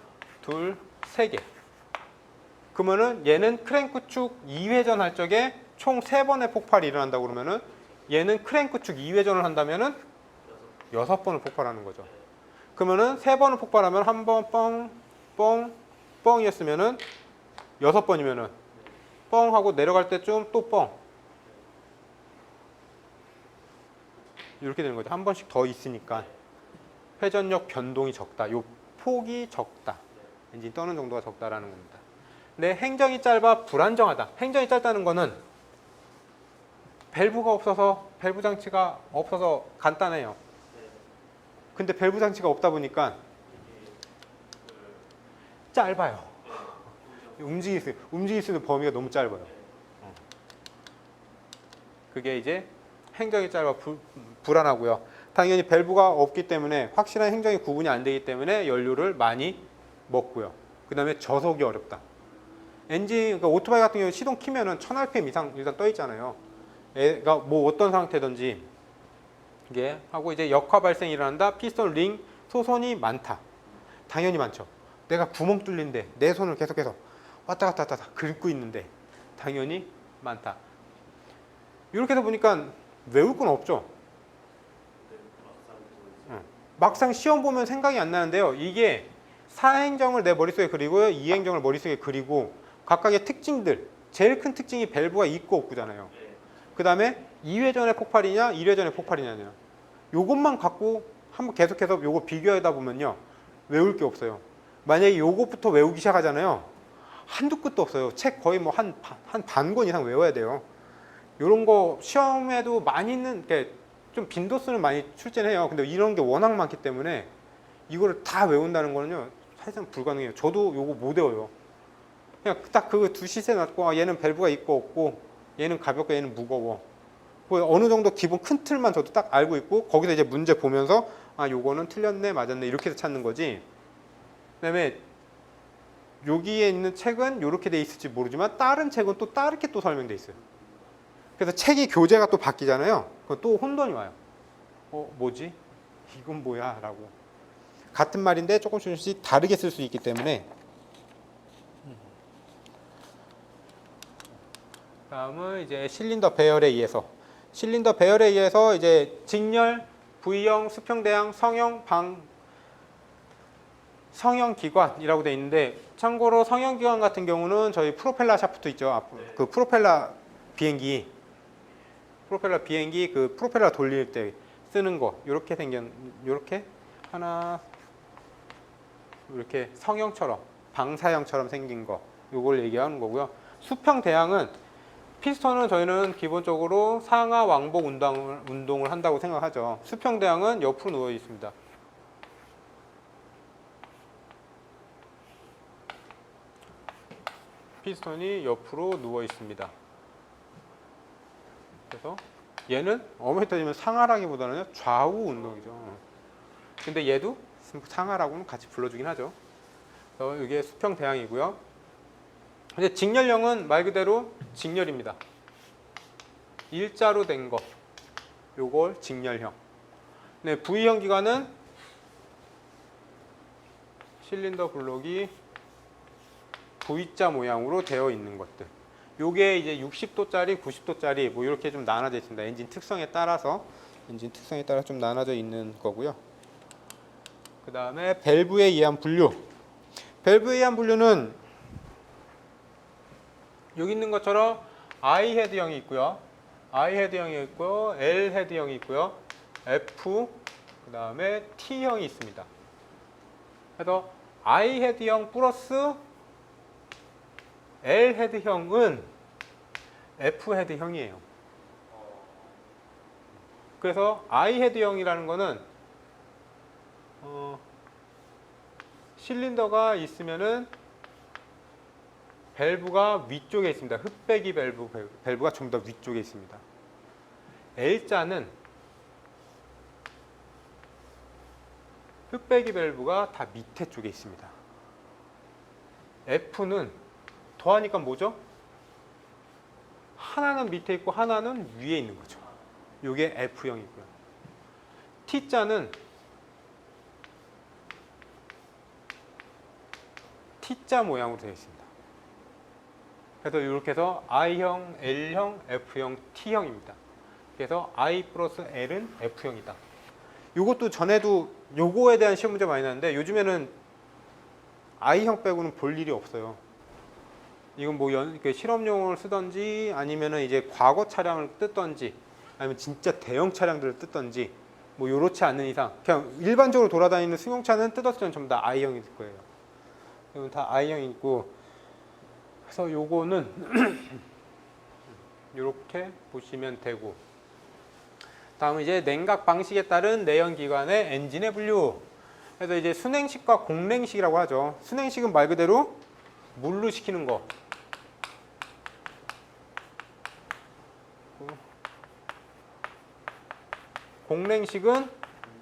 A: 둘, 세 개. 그러면은 얘는 크랭크 축 2회전 할 적에 총 3번의 폭발이 일어난다고 그러면은 얘는 크랭크 축 2회전을 한다면은 6번을 폭발하는 거죠. 그러면은 3번을 폭발하면 한 번 뻥, 뻥이었으면은 6번이면은 뻥 하고 내려갈 때쯤 또 뻥. 이렇게 되는 거죠. 한 번씩 더 있으니까. 회전력 변동이 적다. 요 폭이 적다. 엔진 떠는 정도가 적다라는 겁니다. 근데 행정이 짧아 불안정하다. 행정이 짧다는 거는 밸브가 없어서 밸브 장치가 없어서 간단해요. 근데 밸브 장치가 없다 보니까 짧아요. 움직일 수 있는 범위가 너무 짧아요. 그게 이제 행정이 짧아 불안하고요. 당연히 밸브가 없기 때문에 확실한 행정이 구분이 안 되기 때문에 연료를 많이 먹고요. 그 다음에 저속이 어렵다. 그러니까 오토바이 같은 경우 시동 키면은 1000rpm 이상 일단 떠 있잖아요. 얘가 뭐 어떤 상태든지 이게 하고 이제 역화 발생이 일어난다. 피스톤 링 소손이 많다. 당연히 많죠. 내가 구멍 뚫린데 내 손을 계속해서 왔다 갔다 긁고 있는데 당연히 많다. 이렇게 해서 보니까 외울 건 없죠. 막상 시험 보면 생각이 안 나는데요. 이게 4행정을 내 머릿속에 그리고요. 2행정을 머릿속에 그리고 각각의 특징들. 제일 큰 특징이 밸브가 있고 없고잖아요. 그 다음에 2회전의 폭발이냐 1회전의 폭발이냐냐. 요것만 갖고 한번 계속해서 요거 비교하다 보면요. 외울 게 없어요. 만약에 요것부터 외우기 시작하잖아요. 한두 끝도 없어요. 책 거의 뭐 한 반 권 이상 외워야 돼요. 이런 거 시험에도 많이 있는 게 좀 빈도수는 많이 출제해요. 근데 이런 게 워낙 많기 때문에 이거를 다 외운다는 거는요 사실상 불가능해요. 저도 요거 못 외워요. 그냥 딱 그 두 시세 놨고 아, 얘는 밸브가 있고 없고 얘는 가볍고 얘는 무거워. 그 어느 정도 기본 큰 틀만 저도 딱 알고 있고 거기서 이제 문제 보면서 아 요거는 틀렸네 맞았네 이렇게 해서 찾는 거지. 그다음에 여기에 있는 책은 이렇게 돼 있을지 모르지만 다른 책은 또 다르게 또 설명돼 있어요. 그래서 책이 교재가 또 바뀌잖아요. 그럼 또 혼돈이 와요. 뭐지? 이건 뭐야? 라고. 같은 말인데 조금씩 다르게 쓸 수 있기 때문에. 다음은 이제 실린더 배열에 의해서. 실린더 배열에 의해서 이제 직렬, V형, 수평대항, 성형 기관이라고 돼 있는데 참고로 성형 기관 같은 경우는 저희 프로펠러 샤프트 있죠. 그 프로펠러 비행기 그 프로펠러 돌릴 때 쓰는 거 이렇게 이렇게 하나 이렇게 성형처럼 방사형처럼 생긴 거 이걸 얘기하는 거고요. 수평 대항은 피스톤은 저희는 기본적으로 상하 왕복 운동을 한다고 생각하죠. 수평 대항은 옆으로 누워 있습니다. 피스톤이 옆으로 누워 있습니다. 그래서 얘는 엄밀히 따지면 상하라기보다는 좌우 운동이죠. 근데 얘도 상하라고는 같이 불러주긴 하죠. 그래서 이게 수평 대항이고요. 근데 직렬형은 말 그대로 직렬입니다. 일자로 된 거, 요걸 직렬형. 네, V형 기관은 실린더 블록이 V자 모양으로 되어 있는 것들. 요게 이제 60도짜리, 90도짜리 뭐 이렇게 좀 나눠져 있습니다. 엔진 특성에 따라서 좀 나눠져 있는 거고요. 그 다음에 밸브에 의한 분류. 밸브에 의한 분류는 여기 있는 것처럼 I 헤드형이 있고요. I 헤드형이 있고요. L 헤드형이 있고요. F 그 다음에 T형이 있습니다. 그래서 I 헤드형 플러스 L 헤드형은 F 헤드형이에요. 그래서 I 헤드형이라는 거는 실린더가 있으면은 밸브가 위쪽에 있습니다. 흡배기 밸브가 좀 더 위쪽에 있습니다. L자는 흡배기 밸브가 다 밑에 쪽에 있습니다. F는 더하니까 뭐죠? 하나는 밑에 있고 하나는 위에 있는 거죠. 이게 F형이고요. T자는 T자 모양으로 되어 있습니다. 그래서 이렇게 해서 I형, L형, F형, T형입니다. 그래서 I 플러스 L은 F형이다. 이것도 전에도 요거에 대한 시험 문제 많이 나는데 요즘에는 I형 빼고는 볼 일이 없어요. 이건 뭐 실험용을 쓰던지 아니면은 이제 과거 차량을 뜯던지 아니면 진짜 대형 차량들을 뜯던지 뭐 요렇지 않는 이상 그냥 일반적으로 돌아다니는 승용차는 뜯었을 때는 전부 다 I형일 거예요. 이건 다 I형이고 그래서 요거는 이렇게 보시면 되고 다음은 이제 냉각 방식에 따른 내연기관의 엔진의 분류. 그래서 이제 순행식과 공냉식이라고 하죠. 순행식은 말 그대로 물로 식히는 거. 공냉식은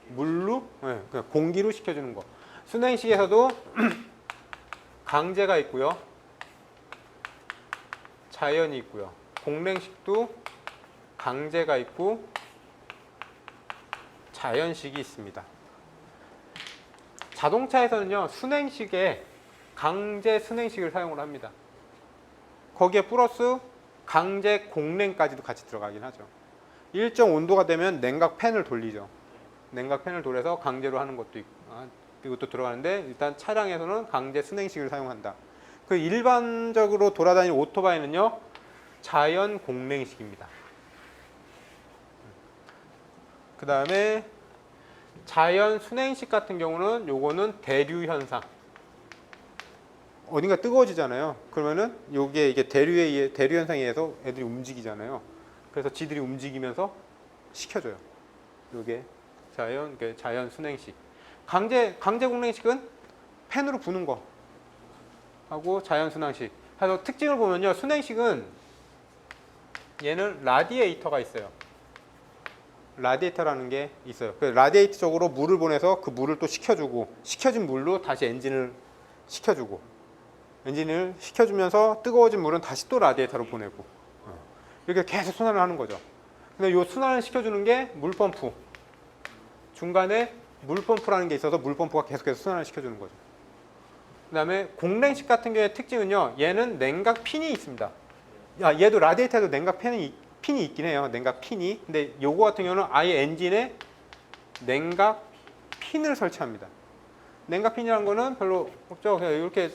A: 물로, 네, 그냥 공기로 식혀주는 거. 순행식에서도 강제가 있고요. 자연이 있고요. 공냉식도 강제가 있고 자연식이 있습니다. 자동차에서는요, 순행식에 강제 순행식을 사용을 합니다. 거기에 플러스 강제 공냉까지도 같이 들어가긴 하죠. 일정 온도가 되면 냉각 팬을 돌리죠. 냉각 팬을 돌려서 강제로 하는 것도 있고, 이것도 들어가는데 일단 차량에서는 강제 순행식을 사용한다. 그 일반적으로 돌아다니는 오토바이는요, 자연 공냉식입니다. 그 다음에 자연 순행식 같은 경우는 요거는 대류 현상. 어딘가 뜨거워지잖아요. 그러면은 요게 이게 대류 현상에 의해서 애들이 움직이잖아요. 그래서 지들이 움직이면서 식혀줘요. 이게 자연 순행식. 강제 공랭식은 펜으로 부는 거 하고 자연 순항식. 그래서 특징을 보면요, 순행식은 얘는 라디에이터가 있어요. 라디에이터라는 게 있어요. 그 라디에이터 쪽으로 물을 보내서 그 물을 또 식혀주고, 식혀진 물로 다시 엔진을 식혀주고, 엔진을 식혀주면서 뜨거워진 물은 다시 또 라디에이터로 보내고, 이렇게 계속 순환을 하는 거죠. 근데 이 순환을 시켜주는 게 물펌프. 중간에 물펌프라는 게 있어서 물펌프가 계속해서 순환을 시켜주는 거죠. 그 다음에 공랭식 같은 경우의 특징은요, 얘는 냉각 핀이 있습니다. 얘도 라디에이터에도 냉각 핀이 있긴 해요. 냉각 핀이. 근데 요거 같은 경우는 아예 엔진에 냉각 핀을 설치합니다. 냉각 핀이라는 거는 별로 없죠. 그냥 이렇게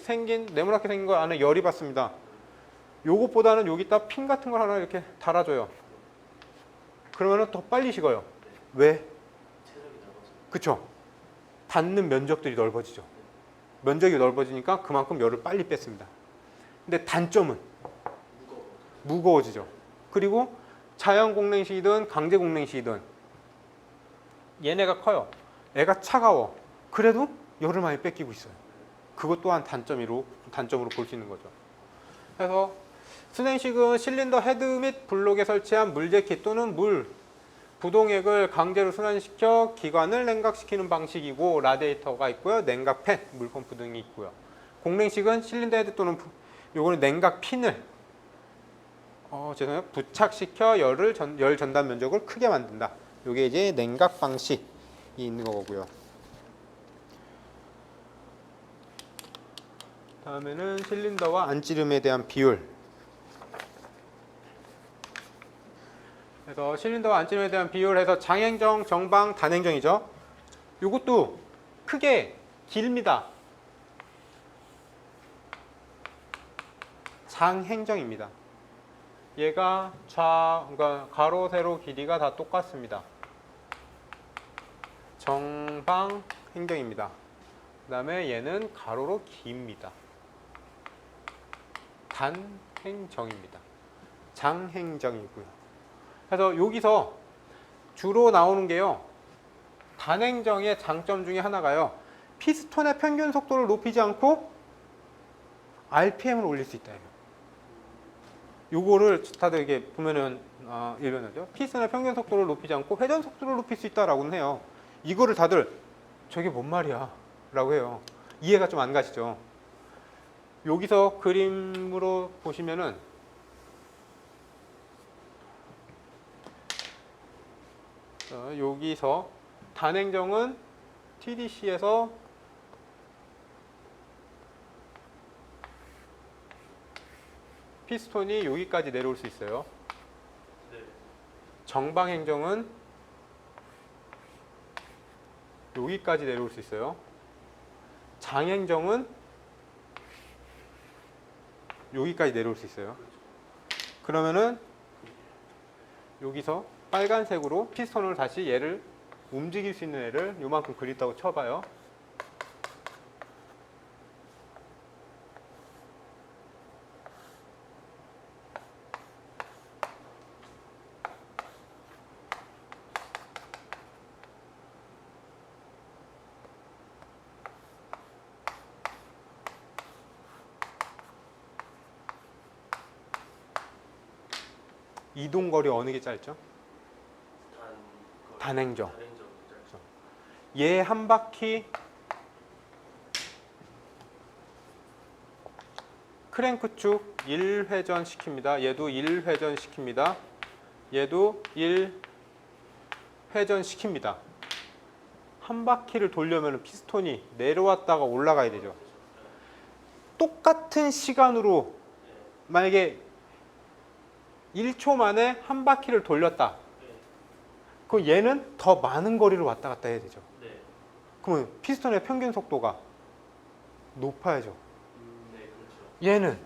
A: 네모나게 생긴 거 안에 열이 받습니다. 요것보다는 여기다 핀 같은 걸 하나 이렇게 달아줘요. 그러면은 더 빨리 식어요. 왜?
B: 체력이 남아서.
A: 그쵸? 닿는 면적들이 넓어지죠. 면적이 넓어지니까 그만큼 열을 빨리 뺐습니다. 근데 단점은 무거워지죠. 그리고 자연 공랭식이든 강제 공랭식이든 얘네가 커요. 애가 차가워. 그래도 열을 많이 뺏기고 있어요. 그것 또한 단점으로 볼 수 있는 거죠. 그래서 순행식은 실린더 헤드 및 블록에 설치한 물제키 또는 부동액을 강제로 순환시켜 기관을 냉각시키는 방식이고, 라디에이터가 있고요, 냉각팬, 물펌프 등이 있고요. 공랭식은 실린더 헤드 또는 요거는 냉각 핀을 부착시켜 열 전달 면적을 크게 만든다. 요게 이제 냉각 방식이 있는 거고요. 다음에는 실린더와 안찌름에 대한 비율. 그래서 실린더와 안찌름에 대한 비율에서 장행정, 정방, 단행정이죠. 이것도 크게 깁니다. 장행정입니다. 얘가 그러니까 가로, 세로 길이가 다 똑같습니다. 정방 행정입니다. 그 다음에 얘는 가로로 깁니다. 단행정입니다. 장행정이고요. 그래서 여기서 주로 나오는 게요, 단행정의 장점 중에 하나가요, 피스톤의 평균 속도를 높이지 않고 RPM을 올릴 수 있다. 요거를 다들 이게 보면은 일변하죠. 피스톤의 평균 속도를 높이지 않고 회전 속도를 높일 수 있다라고는 해요. 이거를 다들 저게 뭔 말이야 라고 해요. 이해가 좀 안 가시죠. 여기서 그림으로 보시면은 여기서 단행정은 TDC에서 피스톤이 여기까지 내려올 수 있어요.
B: 네.
A: 정방행정은 여기까지 내려올 수 있어요. 장행정은 여기까지 내려올 수 있어요. 그러면은 여기서 빨간색으로 피스톤을 다시 얘를 움직일 수 있는 애를 요만큼 그렸다고 쳐봐요. 이동거리 어느 게 짧죠? 단행정. 얘 한 바퀴 크랭크 축 1회전 시킵니다. 얘도 1회전 시킵니다. 얘도 1회전 시킵니다. 한 바퀴를 돌려면 피스톤이 내려왔다가 올라가야 되죠. 똑같은 시간으로 만약에 1초 만에 한 바퀴를 돌렸다. 그럼 얘는 더 많은 거리를 왔다 갔다 해야 되죠.
B: 네.
A: 그러면 피스톤의 평균 속도가 높아야죠.
B: 네, 그렇죠.
A: 얘는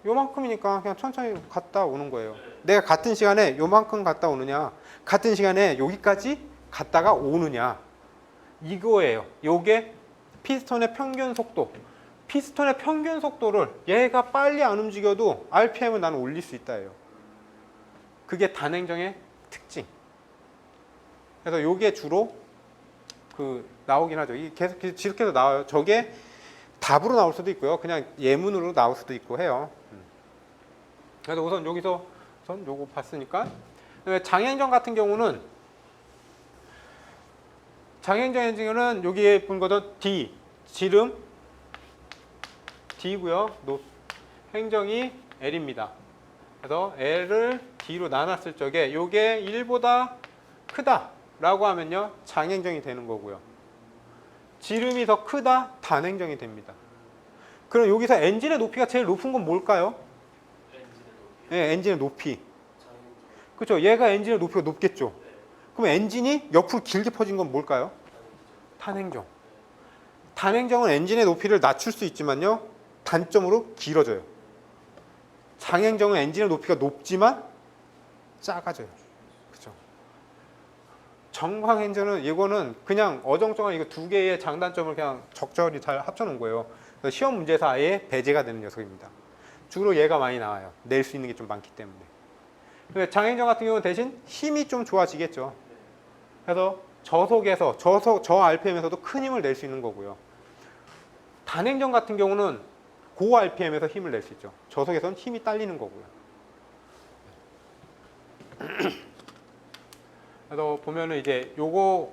A: 요만큼이니까 그냥 천천히 갔다 오는 거예요. 내가 같은 시간에 요만큼 갔다 오느냐, 같은 시간에 여기까지 갔다가 오느냐, 이거예요. 요게 피스톤의 평균 속도. 피스톤의 평균 속도를 얘가 빨리 안 움직여도 RPM을 나는 올릴 수 있다예요. 그게 단행정의 특징. 그래서 요게 주로 그 나오긴 하죠. 이게 계속 지속해서 나와요. 저게 답으로 나올 수도 있고요. 그냥 예문으로 나올 수도 있고 해요. 그래서 우선 여기서 요거 봤으니까 장행정 같은 경우는 장행정 여기에 본 거는 D 지름 D고요. 행정이 L입니다. 그래서 L을 D로 나눴을 적에 요게 1보다 크다라고 하면요 장행정이 되는 거고요. 지름이 더 크다 단행정이 됩니다. 그럼 여기서 엔진의 높이가 제일 높은 건 뭘까요? 네, 엔진의 높이. 그렇죠. 얘가 엔진의 높이가 높겠죠. 그럼 엔진이 옆으로 길게 퍼진 건 뭘까요? 단행정. 단행정은 엔진의 높이를 낮출 수 있지만요 단점으로 길어져요. 장행정은 엔진의 높이가 높지만 작아져요. 그렇죠. 정광행정은 이거는 그냥 어정쩡한 이거 두 개의 장단점을 그냥 적절히 잘 합쳐놓은 거예요. 그래서 시험 문제에서 아예 배제가 되는 녀석입니다. 주로 얘가 많이 나와요. 낼 수 있는 게 좀 많기 때문에. 장행정 같은 경우는 대신 힘이 좀 좋아지겠죠. 그래서 저속에서 저 RPM에서도 큰 힘을 낼 수 있는 거고요. 단행정 같은 경우는 고 RPM에서 힘을 낼 수 있죠. 저속에서는 힘이 딸리는 거고요. 그래서 보면은 이제 요거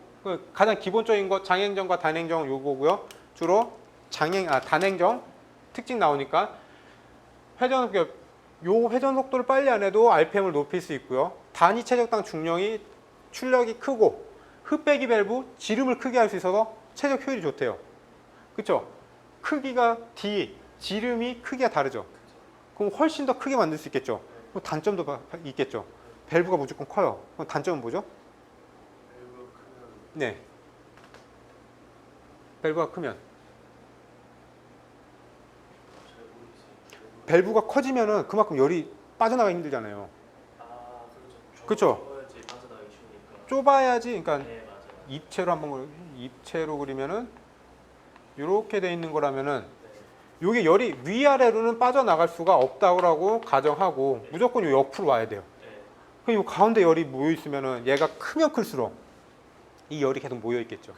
A: 가장 기본적인 거 장행정과 단행정 요거고요. 주로 단행정 특징 나오니까 요 회전 속도를 빨리 안 해도 RPM을 높일 수 있고요. 단위 최적당 중량이 출력이 크고 흡배기 밸브 지름을 크게 할 수 있어서 최적 효율이 좋대요. 그렇죠? 크기가 지름이 크기가 다르죠. 그럼 훨씬 더 크게 만들 수 있겠죠. 그럼 단점도 있겠죠. 밸브가 무조건 커요. 그럼 단점은 뭐죠? 네. 밸브가 크면 밸브가 커지면은 그만큼 열이 빠져나가기 힘들잖아요. 그렇죠. 좁아야지. 그러니까
B: 네, 맞아요.
A: 입체로 입체로 그리면은 이렇게 돼 있는 거라면은 요게 열이 위아래로는 빠져나갈 수가 없다고 가정하고 무조건 요 옆으로 와야 돼요. 그럼 요 가운데 열이 모여 있으면은 얘가 크면 클수록 이 열이 계속 모여 있겠죠.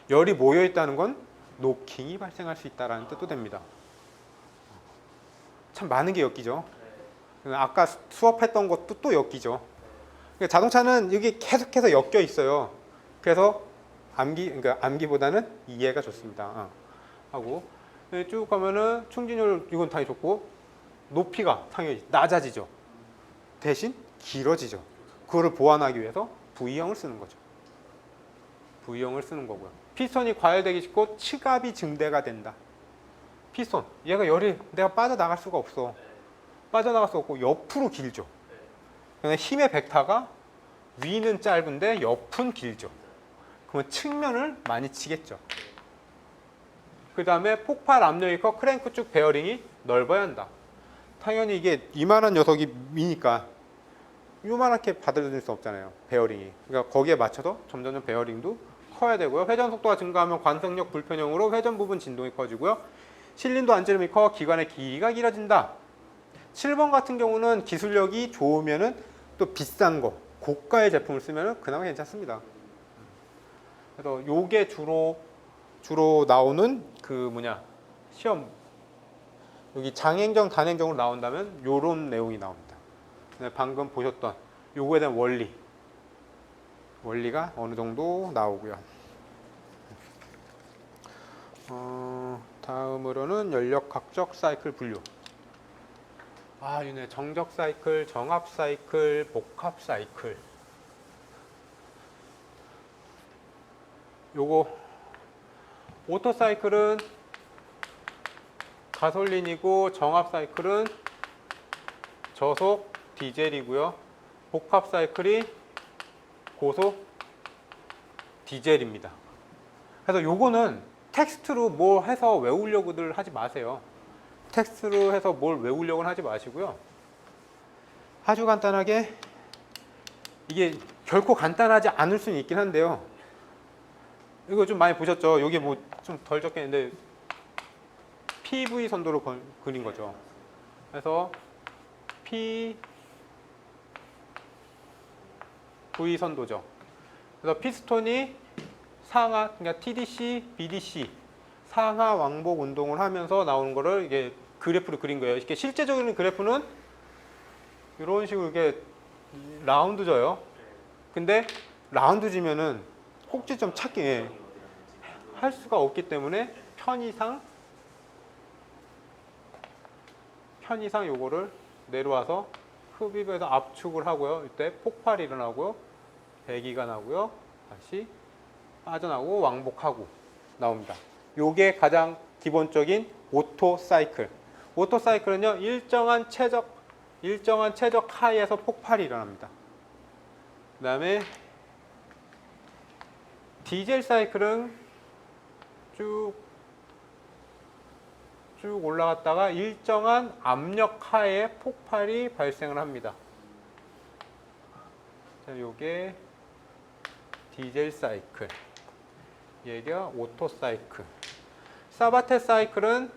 A: 열이 모여 있다는 건 노킹이 발생할 수 있다라는 뜻도 됩니다. 참 많은 게 엮이죠. 아까 수업했던 것도 또 엮이죠. 자동차는 여기 계속해서 엮여 있어요. 그래서 그러니까 암기보다는 이해가 좋습니다. 하고 쭉 가면은 충진율 이건 당연히 좋고 높이가 당연히 낮아지죠. 대신 길어지죠. 그거를 보완하기 위해서 V형을 쓰는 거죠. V형을 쓰는 거고요. 피스톤이 과열되기 쉽고 측압이 증대가 된다. 피스톤 얘가 열이 내가 빠져나갈 수가 없어. 빠져나갈 수 없고 옆으로 길죠. 그러면 힘의 벡터가 위는 짧은데 옆은 길죠. 그러면 측면을 많이 치겠죠. 그 다음에 폭발 압력이 커 크랭크 쪽 베어링이 넓어야 한다. 당연히 이게 이만한 녀석이 미니까 요만하게 받아들일 수 없잖아요. 베어링이. 그러니까 거기에 맞춰서 점점 베어링도 커야 되고요. 회전 속도가 증가하면 관성력 불편형으로 회전 부분 진동이 커지고요. 실린더 안지름이 커 기관의 길이가 길어진다. 7번 같은 경우는 기술력이 좋으면은 또 비싼 거, 고가의 제품을 쓰면은 그나마 괜찮습니다. 그래서 요게 주로 나오는 시험 여기 장행정, 단행정으로 나온다면 요런 내용이 나옵니다. 방금 보셨던 요거에 대한 원리가 어느 정도 나오고요. 다음으로는 연력학적 사이클 분류. 이네 정적 사이클, 정합 사이클, 복합 사이클. 요거 오토 사이클은 가솔린이고 정합 사이클은 저속 디젤이고요. 복합 사이클이 고속 디젤입니다. 그래서 요거는 텍스트로 뭘 해서 외우려고들 하지 마세요. 텍스트로 해서 뭘 외우려고는 하지 마시고요. 아주 간단하게 이게 결코 간단하지 않을 수는 있긴 한데요. 이거 좀 많이 보셨죠? 여기 뭐 좀 덜 적혀있는데 PV 선도로 그린 거죠. 그래서 V 선도죠. 그래서 피스톤이 상하, 그러니까 TDC, BDC 상하 왕복 운동을 하면서 나오는 거를 이게 그래프로 그린 거예요. 이렇게 실제적인 그래프는 이런 식으로 이렇게 라운드 져요. 근데 라운드 지면은 꼭지점 찾기 할 수가 없기 때문에 편의상 요거를 내려와서 흡입에서 압축을 하고요. 이때 폭발이 일어나고요. 배기가 나고요. 다시 빠져나오고 왕복하고 나옵니다. 요게 가장 기본적인 오토 사이클. 오토 사이클은요. 일정한 최적 하에서 폭발이 일어납니다. 그 다음에 디젤 사이클은 쭉 올라갔다가 일정한 압력 하에 폭발이 발생을 합니다. 자, 요게 디젤 사이클. 얘가 오토 사이클. 사바테 사이클은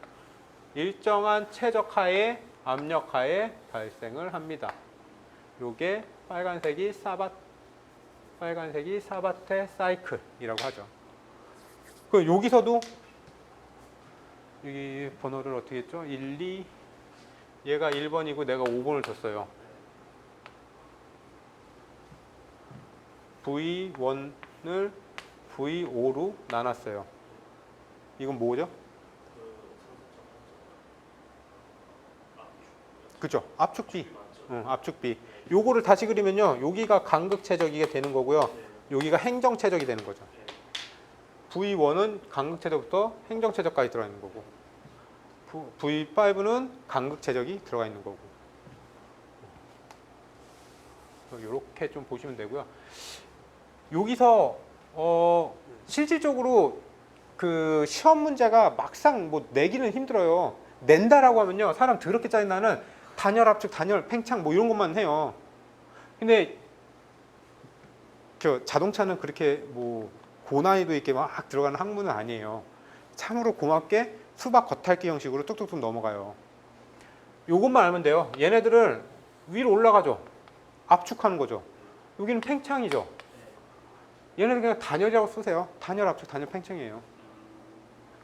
A: 일정한 최적 하에 압력 하에 발생을 합니다. 요게 빨간색이 사바테 사이클이라고 하죠. 그 여기서도 여기 번호를 어떻게 했죠? 1, 2 얘가 1번이고 내가 5번을 줬어요. V1을 V5로 나눴어요. 이건 뭐죠? 그죠? 압축비. 압축비. 요거를 다시 그리면요. 여기가 간극체적이게 되는 거고요. 여기가 행정체적이 되는 거죠. V1은 간극체적부터 행정체적까지 들어가 있는 거고 V5는 간극체적이 들어가 있는 거고 이렇게 좀 보시면 되고요. 여기서 실질적으로 그 시험 문제가 막상 뭐 내기는 힘들어요. 낸다라고 하면요. 사람 더럽게 짜증나는 단열 압축, 단열 팽창 뭐 이런 것만 해요. 근데 저 자동차는 그렇게 뭐 고난이도 있게 막 들어가는 학문은 아니에요. 참으로 고맙게 수박 겉핥기 형식으로 뚝뚝뚝 넘어가요. 요것만 알면 돼요. 얘네들은 위로 올라가죠. 압축하는 거죠. 여기는 팽창이죠. 얘네들 그냥 단열이라고 쓰세요. 단열 압축, 단열 팽창이에요.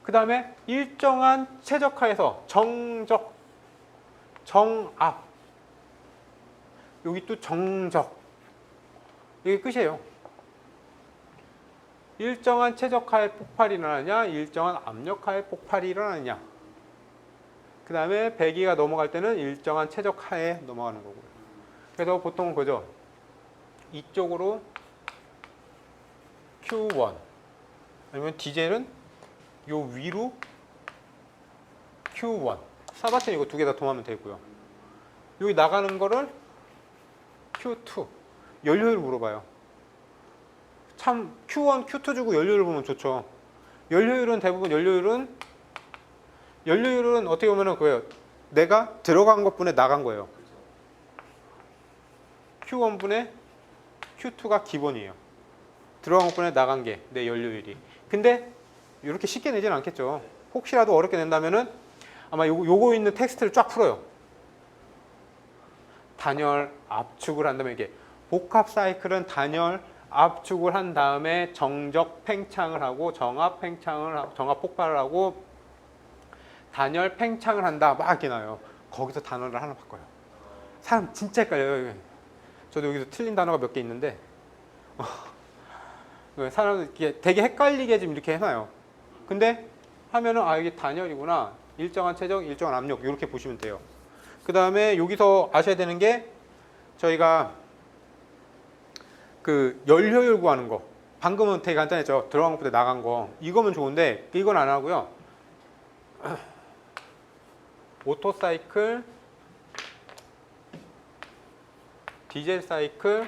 A: 그 다음에 일정한 최적하에서 정적, 정압. 여기 또 정적. 이게 끝이에요. 일정한 최적하에 폭발이 일어나느냐, 일정한 압력하에 폭발이 일어나느냐. 그 다음에 배기가 넘어갈 때는 일정한 최적하에 넘어가는 거고요. 그래서 보통은 그죠. 이쪽으로 Q1 아니면 디젤은 요 위로 Q1 사바트는 이거 두 개 다 동하면 되고요. 여기 나가는 거를 Q2 연료율 물어봐요. 참 Q1, Q2 주고 연료율 보면 좋죠. 연료율은 대부분 연료율은 어떻게 보면은 그거예요. 내가 들어간 것분에 나간 거예요. Q1분의 Q2가 기본이에요. 들어간 것분에 나간 게 내 연료율이. 근데 이렇게 쉽게 내지는 않겠죠. 혹시라도 어렵게 낸다면은 아마 요거 있는 텍스트를 쫙 풀어요. 단열 압축을 한다면 이게 복합 사이클은 단열 압축을 한 다음에 정적 팽창을 하고 정압 폭발을 하고 단열 팽창을 한다 막 이렇게 나와요. 거기서 단어를 하나 바꿔요. 사람 진짜 헷갈려요. 저도 여기서 틀린 단어가 몇 개 있는데 사람들 되게 헷갈리게 좀 이렇게 해놔요. 근데 하면은 아 이게 단열이구나. 일정한 최적, 일정한 압력 이렇게 보시면 돼요. 그 다음에 여기서 아셔야 되는 게 저희가 그 연료율 구하는 거 방금은 되게 간단했죠. 들어간 것보다 나간 거 이거면 좋은데 이건 안 하고요. 오토 사이클, 디젤 사이클,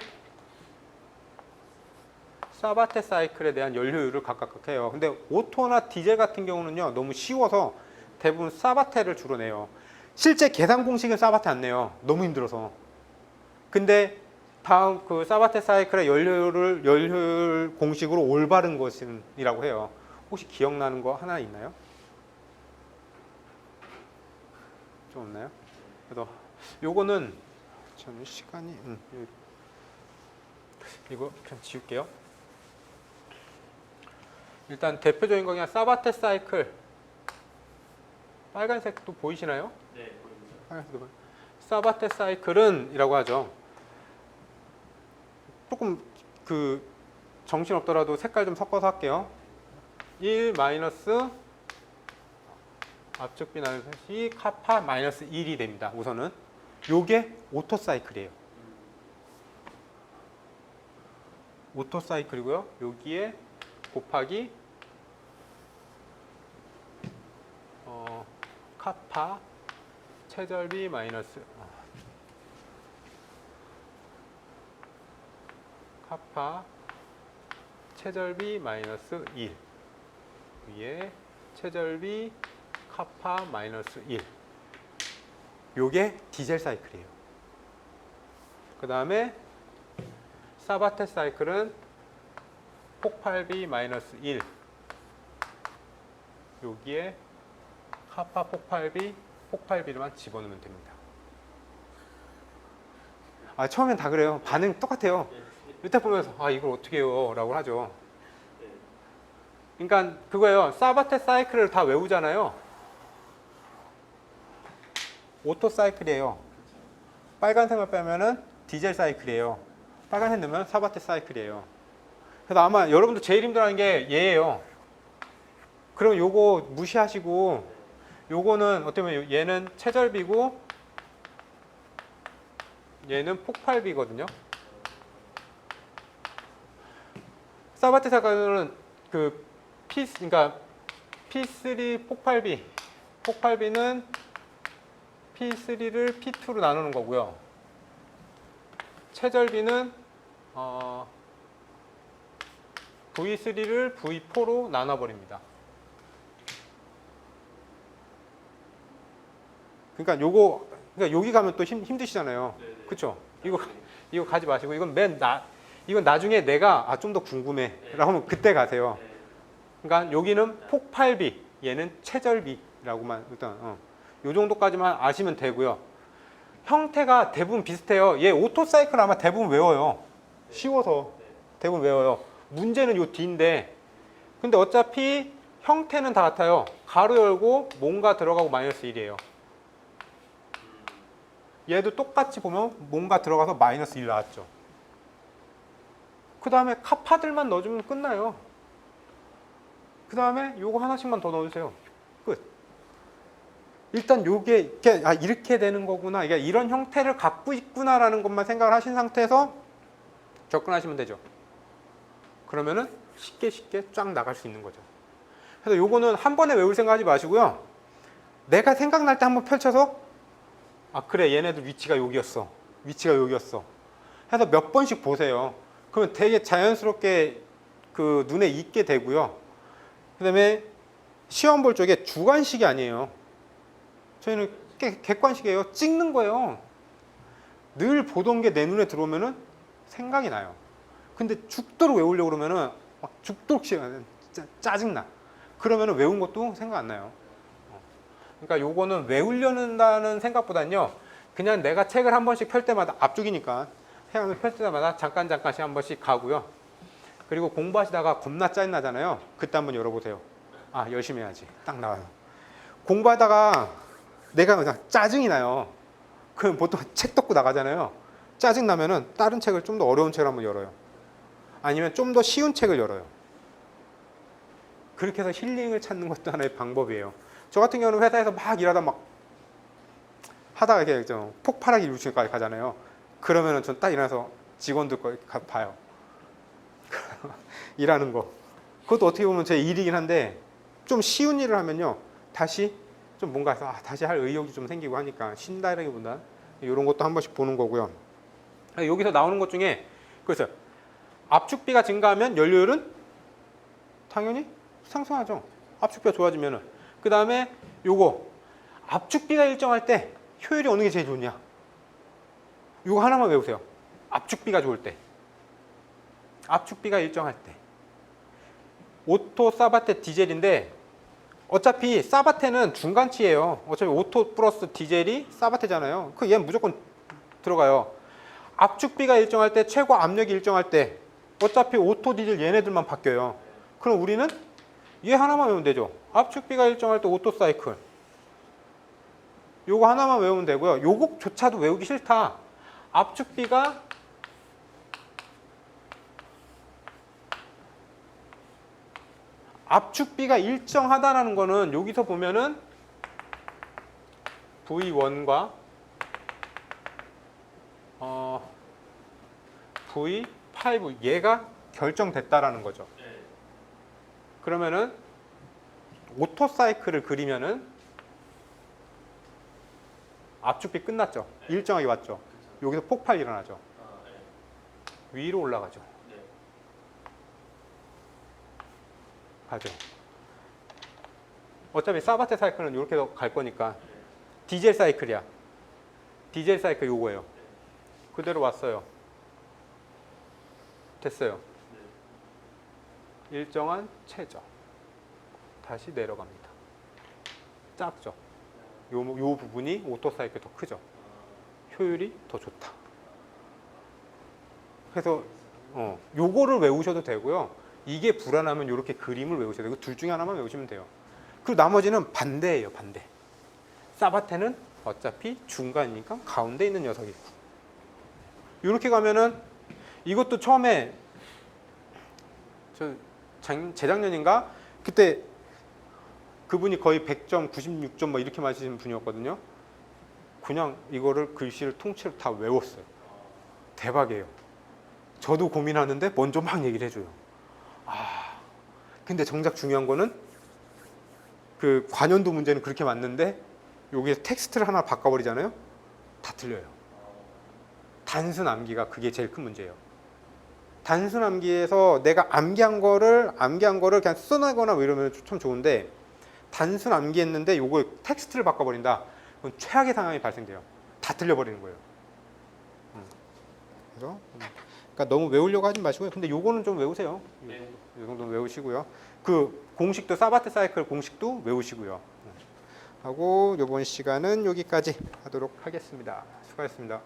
A: 사바테 사이클에 대한 연료율을 각각 해요. 근데 오토나 디젤 같은 경우는요 너무 쉬워서 대부분 사바테를 주로 내요. 실제 계산 공식은 사바테 안 내요. 너무 힘들어서. 근데 다음 그 사바테 사이클의 연료율 공식으로 올바른 것이라고 해요. 혹시 기억나는 거 하나 있나요? 좀 없나요? 그래서 요거는 저는 시간이 이거 그냥 지울게요. 일단 대표적인 거 그냥 사바테 사이클. 빨간색도 보이시나요?
B: 네, 보입니다.
A: 빨간색도 보여요. 사바테 사이클은 이라고 하죠. 조금 그 정신 없더라도 색깔 좀 섞어서 할게요. 1 마이너스 압축비 나누기 카파 마이너스 1이 됩니다. 우선은 요게 오토 사이클이에요. 오토 사이클이고요. 여기에 곱하기 카파 최절비 마이너스 카파 최절비 마이너스 1 위에 최절비 카파 마이너스 1 요게 디젤 사이클이에요. 그 다음에 사바테 사이클은 폭발비 마이너스 1 여기에 카파 폭발비를만 집어넣으면 됩니다. 아, 처음엔 다 그래요. 반응 똑같아요. 이때 보면서 아, 이걸 어떻게 해요? 라고 하죠. 그러니까 그거예요. 사바테 사이클을 다 외우잖아요. 오토 사이클이에요. 빨간색을 빼면은 디젤 사이클이에요. 빨간색 넣으면 사바테 사이클이에요. 그래서 아마 여러분도 제일 힘들어하는 게 얘예요. 그럼 요거 무시하시고 요거는 어떻게 보면 얘는 최절비고 얘는 폭발비거든요. 사바테 사이클은 그 그러니까 P3 폭발비는 P3를 P2로 나누는 거고요. 최절비는 V3를 V4로 나눠버립니다. 그러니까 여기 가면 또 힘드시잖아요. 그렇죠? 이거 가지 마시고 이건 나중에 내가 좀 더 궁금해라고 하면 그때 가세요. 그러니까 여기는 폭발비, 얘는 최절비라고만 일단 요 정도까지만 아시면 되고요. 형태가 대부분 비슷해요. 얘 오토 사이클 아마 대부분 외워요. 쉬워서 대부분 외워요. 문제는 요 뒤인데 근데 어차피 형태는 다 같아요. 가로 열고 뭔가 들어가고 마이너스 1이에요. 얘도 똑같이 보면 뭔가 들어가서 마이너스 1 나왔죠. 그 다음에 카파들만 넣어주면 끝나요. 그 다음에 요거 하나씩만 더 넣어주세요. 끝. 일단 요게 이렇게 되는 거구나. 이게 이런 형태를 갖고 있구나라는 것만 생각을 하신 상태에서 접근하시면 되죠. 그러면은 쉽게 쫙 나갈 수 있는 거죠. 그래서 요거는 한 번에 외울 생각하지 마시고요. 내가 생각날 때 한번 펼쳐서 그래 얘네들 위치가 여기였어. 해서 몇 번씩 보세요. 그러면 되게 자연스럽게 그 눈에 익게 되고요. 그 다음에 시험 볼 적에 주관식이 아니에요. 저희는 객관식이에요. 찍는 거예요. 늘 보던 게 내 눈에 들어오면은 생각이 나요. 근데 죽도록 외우려고 그러면은 막 죽도록 짜증나. 그러면은 외운 것도 생각 안 나요. 그러니까 요거는 외우려는 생각보다는요. 그냥 내가 책을 한 번씩 펼 때마다 앞쪽이니까 해안을 펼 때마다 잠깐씩 한 번씩 가고요. 그리고 공부하시다가 겁나 짜증나잖아요. 그때 한번 열어보세요. 열심히 해야지. 딱 나와요. 공부하다가 내가 그냥 짜증이 나요. 그럼 보통 책 덮고 나가잖아요. 짜증 나면은 다른 책을 좀 더 어려운 책을 한번 열어요. 아니면 좀 더 쉬운 책을 열어요. 그렇게 해서 힐링을 찾는 것도 하나의 방법이에요. 저 같은 경우는 회사에서 막 일하다 막 하다가 이렇게 좀 폭발하기 일주일까지 가잖아요. 그러면은 전 딱 일어나서 직원들 거 봐요. 일하는 거. 그것도 어떻게 보면 제 일이긴 한데 좀 쉬운 일을 하면요. 다시 좀 뭔가 다시 할 의욕이 좀 생기고 하니까 쉰다라기보다 이런 것도 한 번씩 보는 거고요. 여기서 나오는 것 중에 그래서 압축비가 증가하면 연료율은 당연히 상승하죠. 압축비가 좋아지면은. 그 다음에 요거 압축비가 일정할 때 효율이 어느 게 제일 좋냐? 요거 하나만 외우세요. 압축비가 좋을 때. 압축비가 일정할 때. 오토 사바테 디젤인데 어차피 사바테는 중간치예요. 어차피 오토 플러스 디젤이 사바테잖아요. 얘는 무조건 들어가요. 압축비가 일정할 때, 최고 압력이 일정할 때 어차피 오토, 디젤 얘네들만 바뀌어요. 그럼 우리는 얘 하나만 외우면 되죠. 압축비가 일정할 때 오토 사이클. 요거 하나만 외우면 되고요. 요거조차도 외우기 싫다. 압축비가 일정하다라는 거는 여기서 보면은 V1과 V5 얘가 결정됐다라는 거죠.
B: 네.
A: 그러면은 오토 사이클을 그리면은 압축비 끝났죠. 일정하게 왔죠.
B: 그쵸.
A: 여기서 폭발 일어나죠.
B: 아, 네.
A: 위로 올라가죠.
B: 네.
A: 가죠. 어차피 사바테 사이클은 이렇게 갈 거니까
B: 네.
A: 디젤 사이클이야. 디젤 사이클 요거예요. 그대로 왔어요. 됐어요.
B: 네.
A: 일정한 최저. 다시 내려갑니다. 작죠. 요 부분이 오토 사이클 더 크죠. 효율이 더 좋다. 그래서 요거를 외우셔도 되고요. 이게 불안하면 이렇게 그림을 외우셔도 되고 둘 중에 하나만 외우시면 돼요. 그리고 나머지는 반대예요. 반대. 사바테는 어차피 중간이니까 가운데 있는 녀석이고. 이렇게 가면은 이것도 처음에 재작년인가 그때 그분이 거의 100점, 96점 막 이렇게 맞으신 분이었거든요. 그냥 이거를 글씨를 통째로 다 외웠어요. 대박이에요. 저도 고민하는데 먼저 막 얘기를 해줘요. 근데 정작 중요한 거는 그 관연도 문제는 그렇게 맞는데 여기에 텍스트를 하나 바꿔버리잖아요. 다 틀려요. 단순 암기가 그게 제일 큰 문제예요. 단순 암기에서 내가 암기한 거를 그냥 써내거나 뭐 이러면 참 좋은데 단순 암기했는데 요거 텍스트를 바꿔버린다. 그건 최악의 상황이 발생돼요. 다 틀려버리는 거예요. 그래서 그러니까 너무 외우려고 하지 마시고요. 근데 요거는 좀 외우세요.
B: 네.
A: 이 정도는 외우시고요. 그 공식도 사바테 사이클 공식도 외우시고요. 하고 이번 시간은 여기까지 하도록 하겠습니다. 수고하셨습니다.